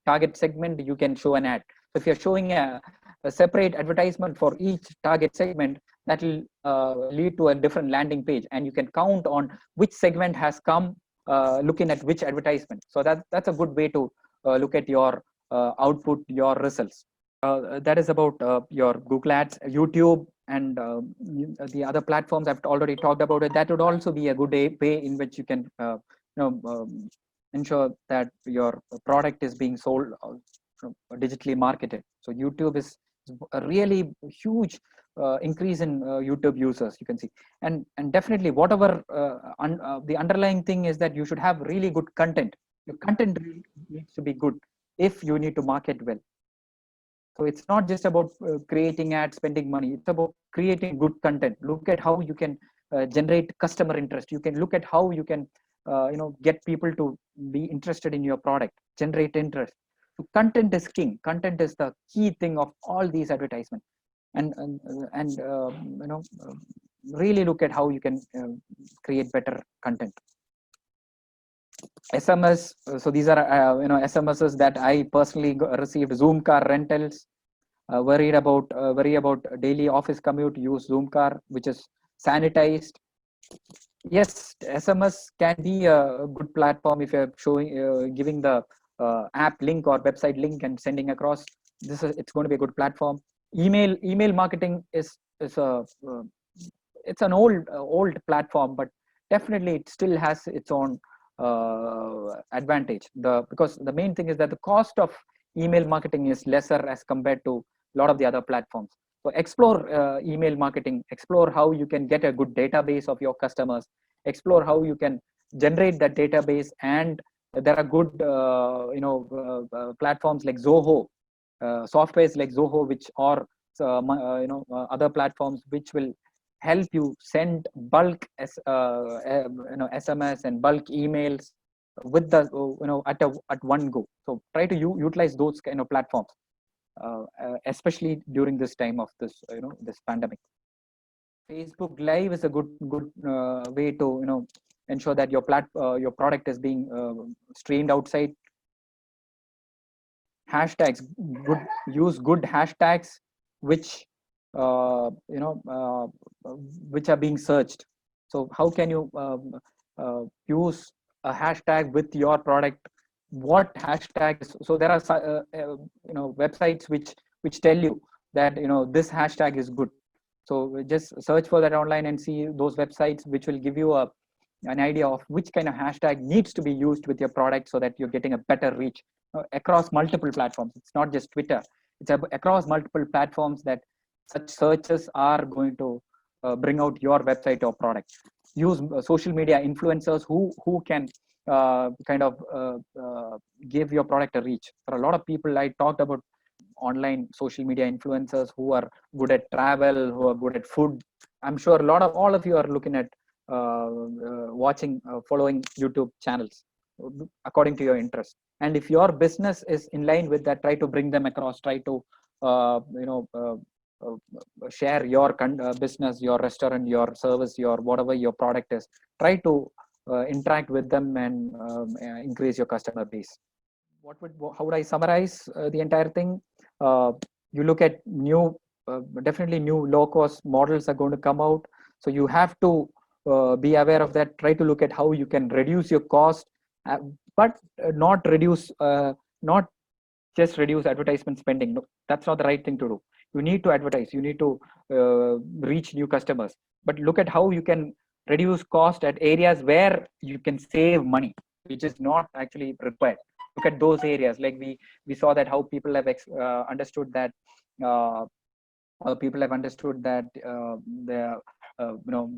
target segment, you can show an ad. So if you're showing a separate advertisement for each target segment, that will lead to a different landing page, and you can count on which segment has come looking at which advertisement. So that's a good way to look at your output, your results. That is about your Google ads, YouTube, and the other platforms I've already talked about it. That would also be a good way in which you can ensure that your product is being sold digitally marketed. So YouTube is a really huge increase in YouTube users, you can see. And definitely, whatever the underlying thing is, that you should have really good content. Your content needs to be good if you need to market well. So it's not just about creating ads, spending money. It's about creating good content. Look at how you can generate customer interest. You can look at how you can get people to be interested in your product, generate interest. So content is king. Content is the key thing of all these advertisements. And really look at how you can create better content. SMS. So these are SMSs that I personally received. Zoom car rentals. Worry about daily office commute. Use Zoom car, which is sanitized. Yes, SMS can be a good platform if you're giving the app link or website link and sending across. It's going to be a good platform. Email marketing is a it's an old platform, but definitely it still has its own advantage. Because the main thing is that the cost of email marketing is lesser as compared to a lot of the other platforms. So explore email marketing, explore how you can get a good database of your customers, explore how you can generate that database. And there are good platforms like Zoho, softwares like Zoho, which are other platforms which will help you send bulk SMS and bulk emails with the at one go. So try to utilize those kind of platforms, especially during this time of this pandemic. Facebook Live is a good way to ensure that your product is being streamed outside. Hashtags, use good hashtags which which are being searched. So how can you use a hashtag with your product? What hashtag is, so there are websites which tell you that this hashtag is good. So just search for that online and see those websites which will give you an idea of which kind of hashtag needs to be used with your product, so that you're getting a better reach across multiple platforms. It's not just Twitter, it's across multiple platforms that such searches are going to bring out your website or product. Use social media influencers who can give your product a reach. For a lot of people, I talked about online social media influencers who are good at travel, who are good at food. I'm sure all of you are looking at watching, following YouTube channels according to your interest. And if your business is in line with that, try to bring them across. Try to share your business, your restaurant, your service, your whatever your product is. Try to interact with them and increase your customer base. How would I summarize the entire thing? You look at definitely new low cost models are going to come out. So you have to be aware of that. Try to look at how you can reduce your cost, but not just reduce advertisement spending. No, that's not the right thing to do. You need to advertise, you need to reach new customers, but look at how you can reduce cost at areas where you can save money, which is not actually required. Look at those areas. Like we saw that how people have understood that uh,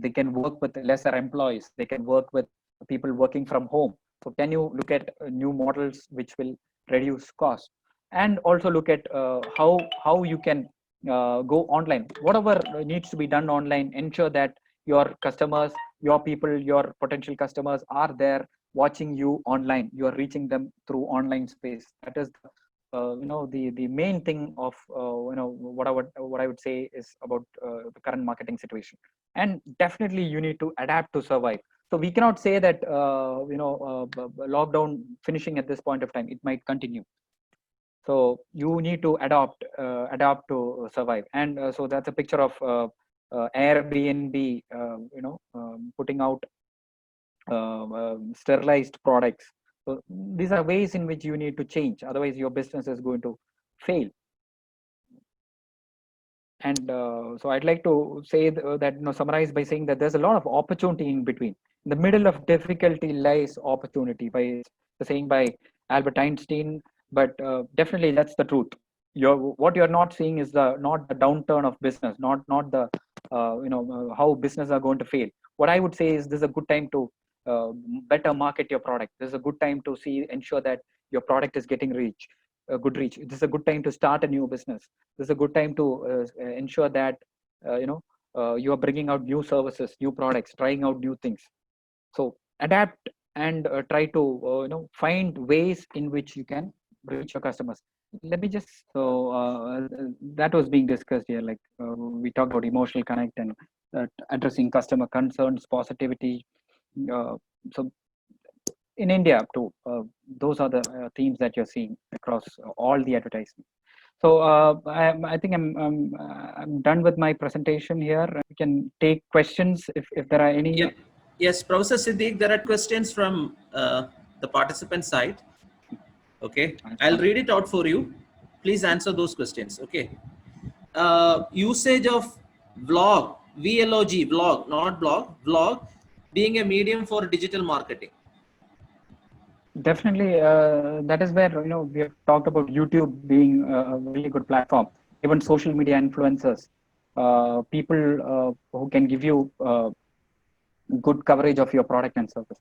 they can work with lesser employees, they can work with people working from home. So can you look at new models which will reduce cost? And also look at how you can go online. Whatever needs to be done online, ensure that your customers, your people, your potential customers are there watching you online. You are reaching them through online space. That is the main thing of what I would say is about the current marketing situation. And definitely you need to adapt to survive. So we cannot say that lockdown finishing at this point of time. It might continue. So you need to adapt to survive. And so that's a picture of Airbnb putting out sterilized products. So these are ways in which you need to change, otherwise your business is going to fail. And so I'd like to say that summarize by saying that there's a lot of opportunity in between. In the middle of difficulty lies opportunity, by the saying by Albert Einstein. But definitely that's the truth. What you're not seeing is not the downturn of business, not the how business are going to fail. What I would say is this is a good time to better market your product. This is a good time to ensure that your product is getting a good reach. This is a good time to start a new business. This is a good time to ensure that you are bringing out new services, new products, trying out new things. So adapt and try to find ways in which you can reach your customers. Let me just that was being discussed here. Like we talked about emotional connect and addressing customer concerns, positivity. So in India too, those are the themes that you're seeing across all the advertisements. So I think I'm done with my presentation here. We can take questions if there are any. Yeah. Yes, Professor Siddiq, there are questions from the participant side. Okay, I'll read it out for you. Please answer those questions. Okay. Usage of vlog, VLOG, vlog, not blog, vlog, being a medium for digital marketing? Definitely, that is where we have talked about YouTube being a really good platform. Even social media influencers, people who can give you good coverage of your product and service.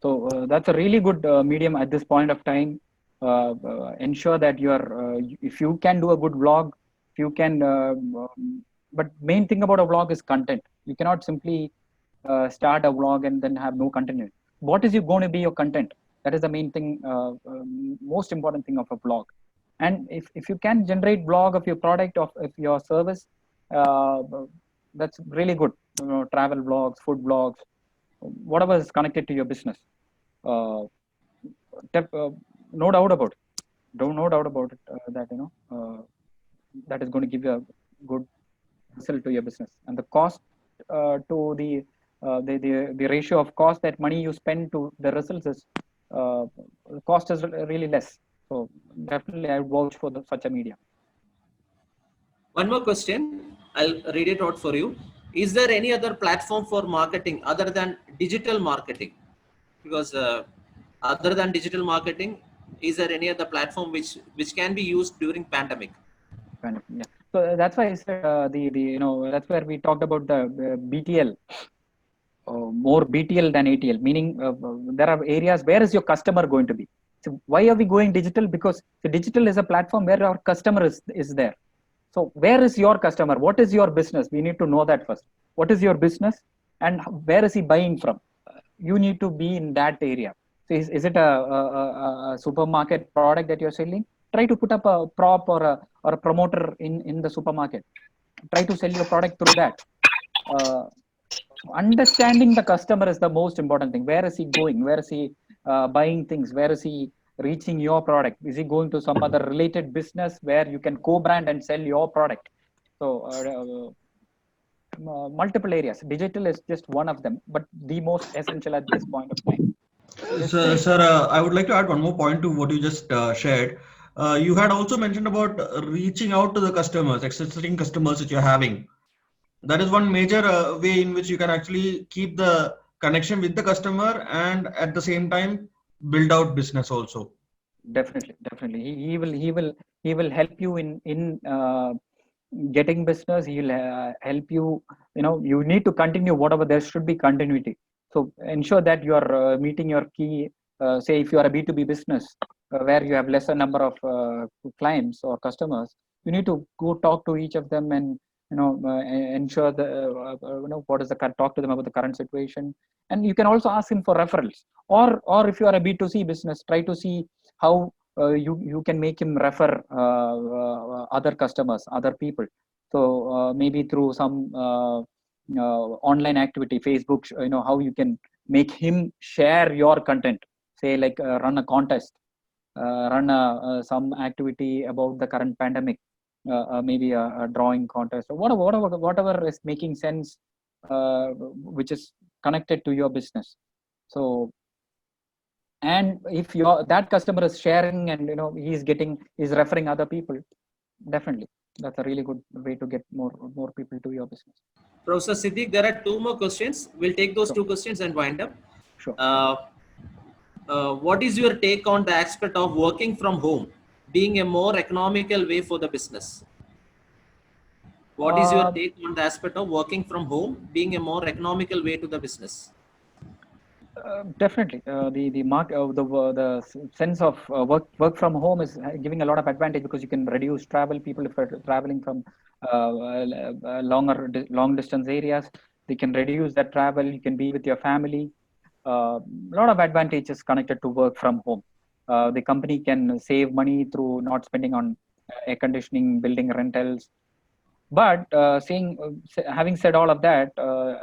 So that's a really good medium at this point of time. Ensure that if you can do a good vlog, if you can, but main thing about a vlog is content. You cannot simply start a vlog and then have no content in it. What is going to be your content? That is the main thing, most important thing of a blog. And if you can generate blog of your product, of your service, uh, that's really good. Travel blogs, food blogs, whatever is connected to your business. Uh, no doubt about it. No doubt about it, that that is going to give you a good result to your business. And the cost to the ratio of cost, that money you spend to the results, is the cost is really less. So definitely I would vouch for such a medium. One more question. I'll read it out for you. Is there any other platform for marketing other than digital marketing? Because other than digital marketing, is there any other platform which can be used during pandemic? Kind of, yeah. So that's why I said, the that's where we talked about the BTL, more BTL than ATL, meaning there are areas where is your customer going to be. So why are we going digital? Because the digital is a platform where our customer is there. So where is your customer? What is your business? We need to know that first. What is your business and where is he buying from? You need to be in that area. So is it a supermarket product that you're selling? Try to put up a prop or a promoter in the supermarket. Try to sell your product through that. Uh, Understanding the customer is the most important thing. Where is he going? Where is he buying things? Where is he reaching your product? Is he going to some other related business where you can co-brand and sell your product? So multiple areas. Digital is just one of them, but the most essential at this point of time. Sir, I would like to add one more point to what you just shared. You had also mentioned about reaching out to the customers, existing customers that you're having. That is one major way in which you can actually keep the connection with the customer and at the same time build out business also. Definitely. He will help you in getting business. He'll help you. You need to continue whatever. There should be continuity. So ensure that you are meeting your key. Say if you are a B2B business where you have lesser number of clients or customers, you need to go talk to each of them and ensure the what is the talk to them about the current situation. And you can also ask him for referrals. Or if you are a B2C business, try to see how you can make him refer other customers, other people. So maybe through some online activity, Facebook, how you can make him share your content. Say like run a contest, run some activity about the current pandemic, maybe a drawing contest, or whatever is making sense, which is connected to your business. So, and if that customer is sharing and he's referring other people, definitely that's a really good way to get more people to your business. Professor Siddiq, there are two more questions. We'll take those Sure. two questions and wind up. Sure. What is your take on the aspect of working from home being a more economical way for the business? What is your take on the aspect of working from home being a more economical way to the business? Definitely, the sense of work from home is giving a lot of advantage, because you can reduce travel. People, if are traveling from long distance areas, they can reduce that travel. You can be with your family. A lot of advantages connected to work from home. The company can save money through not spending on air conditioning, building rentals. But having said all of that,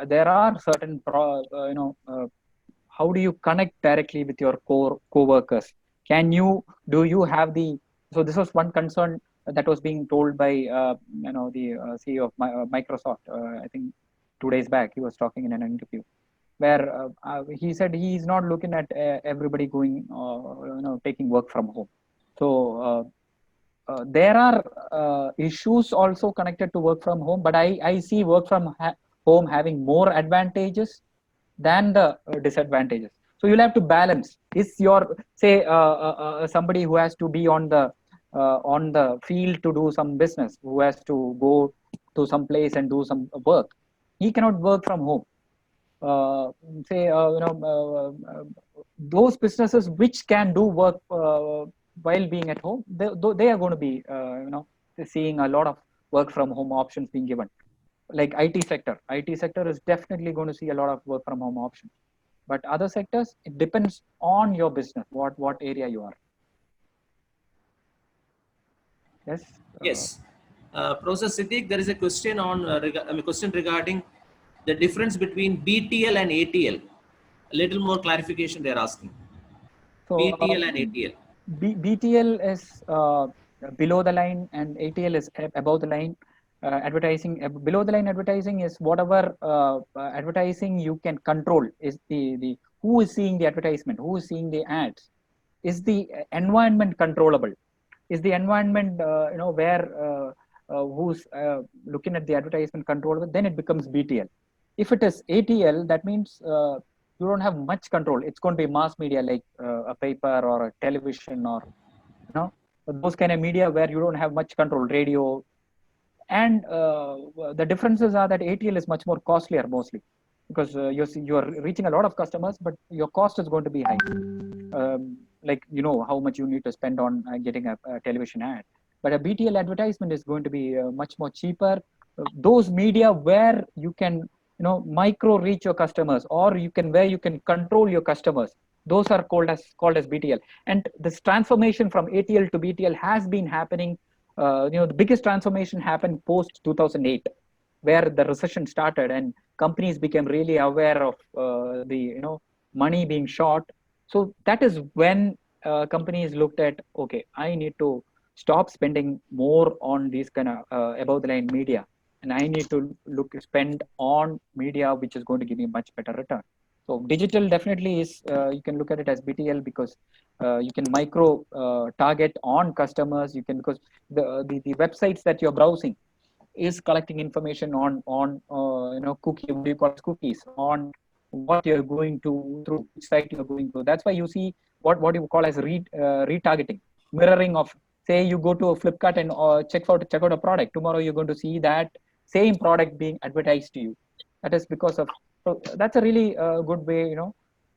there are certain how do you connect directly with your co-workers? Do you have the, so this was one concern that was being told by the CEO of Microsoft. I think 2 days back he was talking in an interview where he said he's not looking at everybody going taking work from home. So there are issues also connected to work from home, but I see work from home having more advantages than the disadvantages. So you'll have to balance. Is your, say, somebody who has to be on the field to do some business, who has to go to some place and do some work, he cannot work from home. Say, those businesses which can do work while being at home, they are going to be seeing a lot of work from home options being given. Like IT sector is definitely going to see a lot of work from home options. But other sectors, it depends on your business, what area you are. Yes. Yes. Professor Siddiq, there is a question on question regarding the difference between BTL and ATL. A little more clarification they're asking. So BTL and ATL. BTL is below the line and ATL is above the line. Advertising below the line advertising is whatever advertising you can control. Is the who is seeing the advertisement, who is seeing the ads, is the environment controllable, is the environment where who's looking at the advertisement controllable, then it becomes BTL. If it is ATL, that means you don't have much control. It's going to be mass media like a paper or a television, or those kind of media where you don't have much control, radio. And the differences are that ATL is much more costlier mostly, because you're reaching a lot of customers, but your cost is going to be high. Like how much you need to spend on getting a television ad. But a BTL advertisement is going to be much more cheaper. Those media where you can micro reach your customers, or where you can control your customers, those are called as BTL. And this transformation from ATL to BTL has been happening. The biggest transformation happened post 2008, where the recession started and companies became really aware of the money being short. So that is when companies looked at, okay, I need to stop spending more on these kind of above the line media, and I need to spend on media which is going to give me much better return. So digital definitely is, you can look at it as BTL, because you can micro target on customers. You can, because the websites that you're browsing is collecting information on cookie, what do you call it, cookies, on what you're going to through, which site you're going to. That's why you see what you call as retargeting, mirroring of, say you go to a Flipkart and check out a product. Tomorrow you're going to see that same product being advertised to you. That is because of, so that's a really good way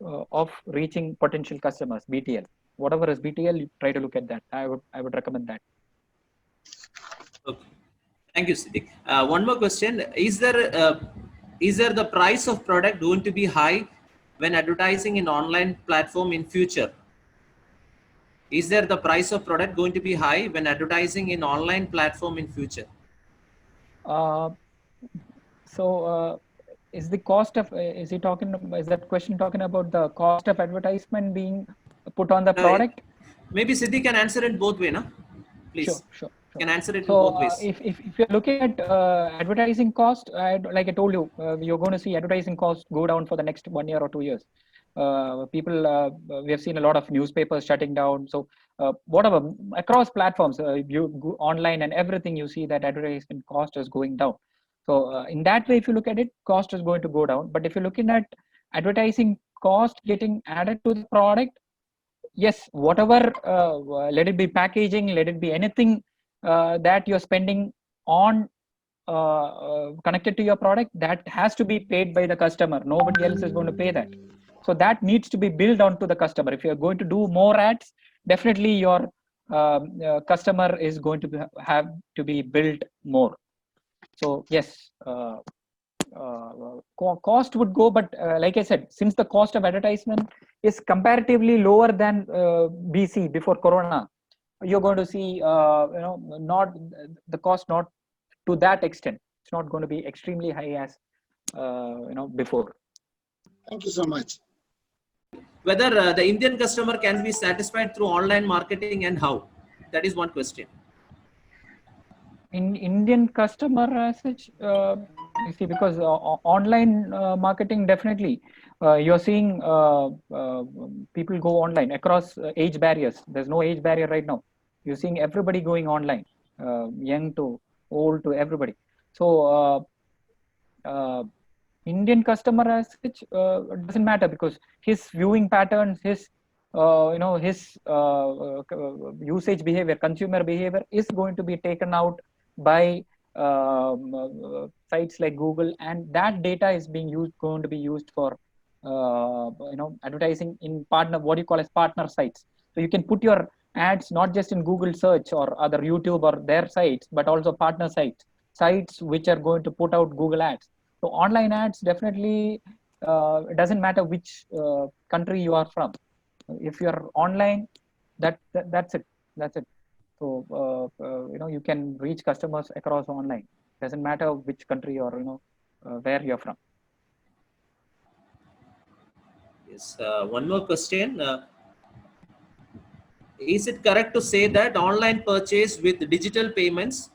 of reaching potential customers. BTL, whatever is BTL, you try to look at that. I would recommend that. Okay. Thank you, Siddiq. One more question. Is there the price of product going to be high when advertising in online platform in future? Is there the price of product going to be high when advertising in online platform in future? Is the cost of, is that question talking about the cost of advertisement being put on the product? Maybe Siddiq can answer it both ways, no? Please. Sure. Can answer it in So both ways. if you're looking at advertising cost, like I told you, you're going to see advertising costs go down for the next 1 year or 2 years. People, we have seen a lot of newspapers shutting down. So whatever, across platforms, you go online and everything, you see that advertisement cost is going down. So in that way, if you look at it, cost is going to go down. But if you're looking at advertising cost getting added to the product, yes, whatever, let it be packaging, let it be anything that you're spending on connected to your product, that has to be paid by the customer. Nobody else is going to pay that. So that needs to be billed onto the customer. If you're going to do more ads, definitely your customer is going to have to be billed more. So yes, cost would go, but like I said, since the cost of advertisement is comparatively lower than BC, before Corona, you're going to see not the cost, not to that extent. It's not going to be extremely high as before. Thank you so much. Whether the Indian customer can be satisfied through online marketing and how? That is one question. In Indian customer as such, you see, because online marketing, definitely you're seeing people go online across age barriers. There's no age barrier right now. You're seeing everybody going online, young to old to everybody. So Indian customer as such doesn't matter, because his viewing patterns, his his usage behavior, consumer behavior is going to be taken out by sites like Google, and that data is going to be used for advertising in partner, what you call as partner sites. So you can put your ads not just in Google search or other YouTube or their sites, but also partner sites which are going to put out Google ads. So online ads definitely, it doesn't matter which country you are from. If you are online, that's it. That's it. So you can reach customers across online. Doesn't matter which country or where you're from. Yes. One more question. Is it correct to say that online purchase with digital payments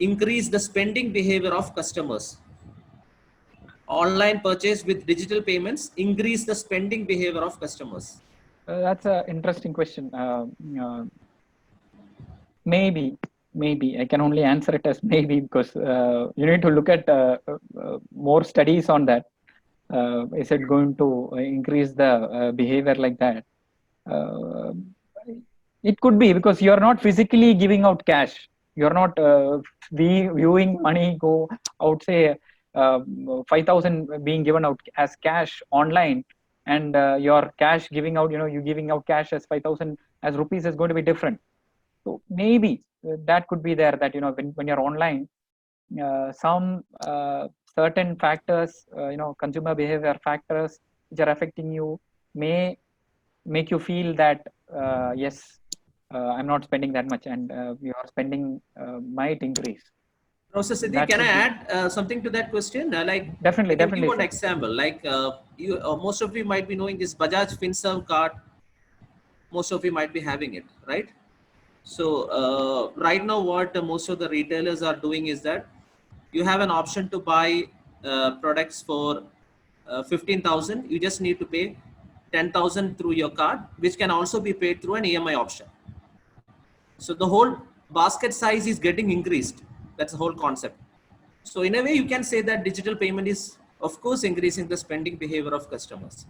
increase the spending behavior of customers? Online purchase with digital payments increase the spending behavior of customers. That's an interesting question. Maybe I can only answer it as maybe, because you need to look at more studies on that. Is it going to increase the behavior like that? It could be, because you're not physically giving out cash. You're not viewing money go out, say 5,000 being given out as cash online, and your cash giving out, you giving out cash as 5,000 as rupees is going to be different. So maybe that could be there, that when you're online, some certain factors, consumer behavior factors which are affecting you may make you feel that yes, I'm not spending that much, and your spending might increase. Professor Siddiq, That can I could be. add something to that question? Definitely, I can give one sir. example. Most of you might be knowing this Bajaj FinServ card. Most of you might be having it, right? So right now, what most of the retailers are doing is that you have an option to buy products for 15,000. You just need to pay 10,000 through your card, which can also be paid through an EMI option. So the whole basket size is getting increased. That's the whole concept. So in a way, you can say that digital payment is, of course, increasing the spending behavior of customers.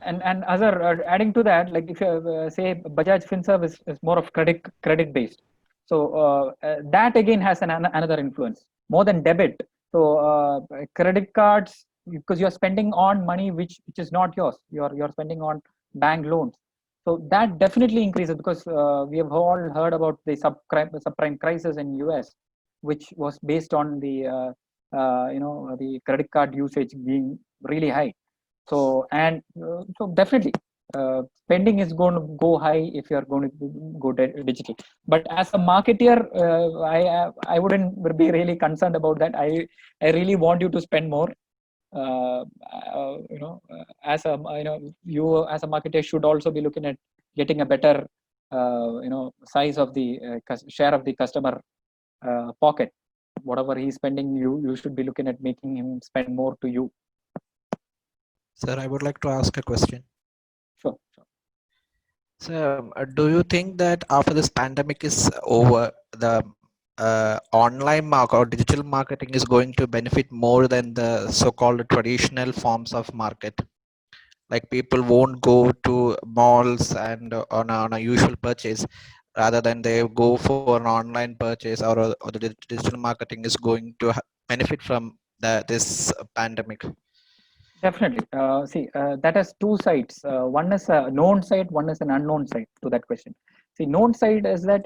And other adding to that, like if you say Bajaj FinServ is more of credit based, so that again has another influence more than debit. So credit cards, because you're spending on money which is not yours, you're spending on bank loans. So that definitely increases, because we have all heard about the subprime crisis in US, which was based on the the credit card usage being really high. So so definitely spending is going to go high if you are going to go digital. But as a marketer, I wouldn't be really concerned about that. I really want you to spend more. As a you as a marketer should also be looking at getting a better size of the share of the customer pocket. Whatever he's spending, you should be looking at making him spend more to you. Sir, I would like to ask a question. Sure. So, do you think that after this pandemic is over, the online market or digital marketing is going to benefit more than the so-called traditional forms of market? Like people won't go to malls and on a usual purchase, rather than they go for an online purchase, or the digital marketing is going to benefit from this pandemic. Definitely. See, that has two sides. One is a known side, one is an unknown side to that question. See, known side is that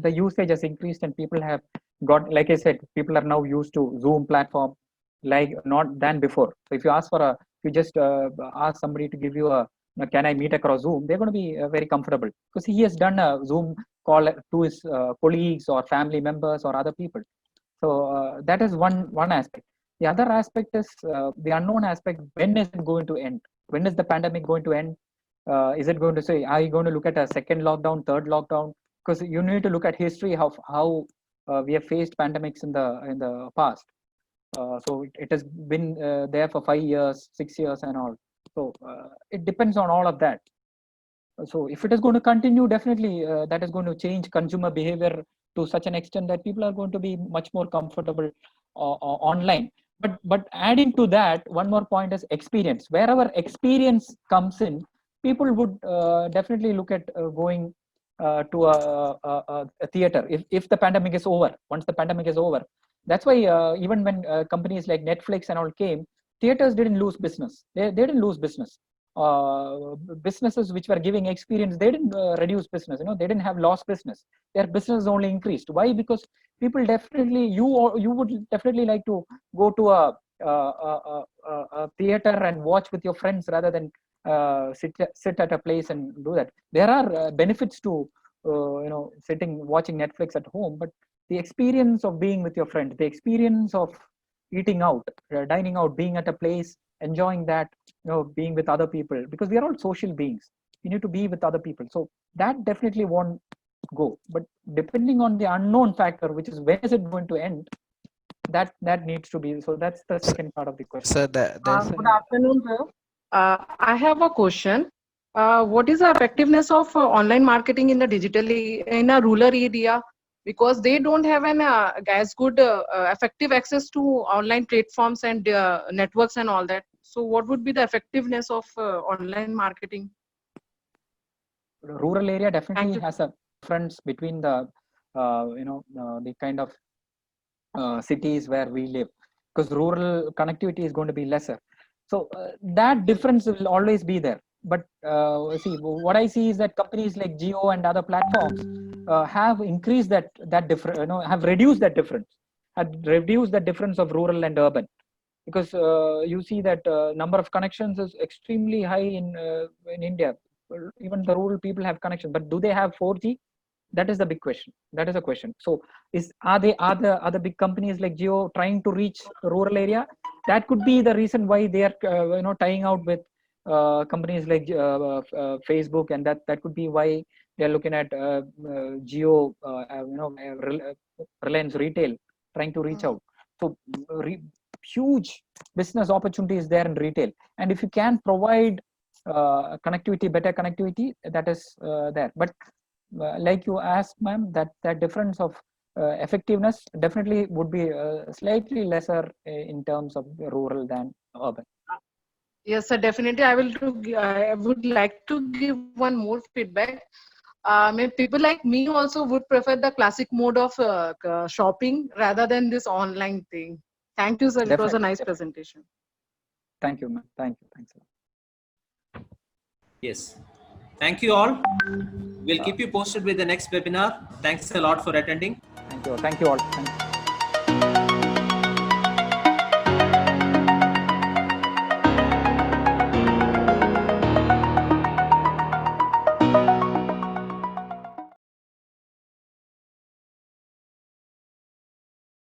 the usage has increased and people have got, like I said, people are now used to Zoom platform like not than before. So if you ask for you just ask somebody to give you can I meet across Zoom, they're going to be very comfortable, because he has done a Zoom call to his colleagues or family members or other people. So that is one aspect. The other aspect is the unknown aspect. When is it going to end? When is the pandemic going to end? Is it going to say, are you going to look at a second lockdown, third lockdown? Because you need to look at history, how we have faced pandemics in the past. So it has been there for 5 years, 6 years, and all. So it depends on all of that. So if it is going to continue, definitely that is going to change consumer behavior to such an extent that people are going to be much more comfortable online. But adding to that, one more point is experience. Wherever experience comes in, people would definitely look at going to a theater if the pandemic is over. Once the pandemic is over, that's why even when companies like Netflix and all came, theaters didn't lose business. They didn't lose business. Businesses which were giving experience, they didn't reduce business. They didn't have lost business. Their business only increased. Why? Because people definitely, you would definitely like to go to a theater and watch with your friends rather than sit at a place and do that. There are benefits to sitting watching Netflix at home, but the experience of being with your friends, the experience of eating out, dining out, being at a place, enjoying that, being with other people, because we are all social beings. You need to be with other people. So that definitely won't go. But depending on the unknown factor, which is when is it going to end, that needs to be. So that's the second part of the question. So there's Good afternoon, sir. I have a question. What is the effectiveness of online marketing in the in a rural area? Because they don't have an as good effective access to online platforms and networks and all that. So what would be the effectiveness of online marketing? Rural area definitely has a difference between the the kind of cities where we live, because rural connectivity is going to be lesser. So that difference will always be there. But see, what I see is that companies like Jio and other platforms have increased that difference, have reduced that difference, of rural and urban, because you see that number of connections is extremely high in India. Even the rural people have connection, but do they have 4G? That is the big question. That is a question. So are the big companies like Jio trying to reach the rural area? That could be the reason why they are tying out with companies like Facebook, and that could be why they're looking at Jio, Reliance Retail, trying to reach out. So huge business opportunities there in retail, and if you can provide connectivity, better connectivity, that is there. But like you asked, ma'am, that difference of effectiveness definitely would be slightly lesser in terms of rural than urban. Yes, sir, definitely. I would like to give one more feedback. People like me also would prefer the classic mode of shopping rather than this online thing. Thank you, sir. It was a nice presentation. Thank you, ma'am. Thanks a lot. Yes. Thank you all. We'll keep you posted with the next webinar. Thanks a lot for attending. Thank you all. Thank you.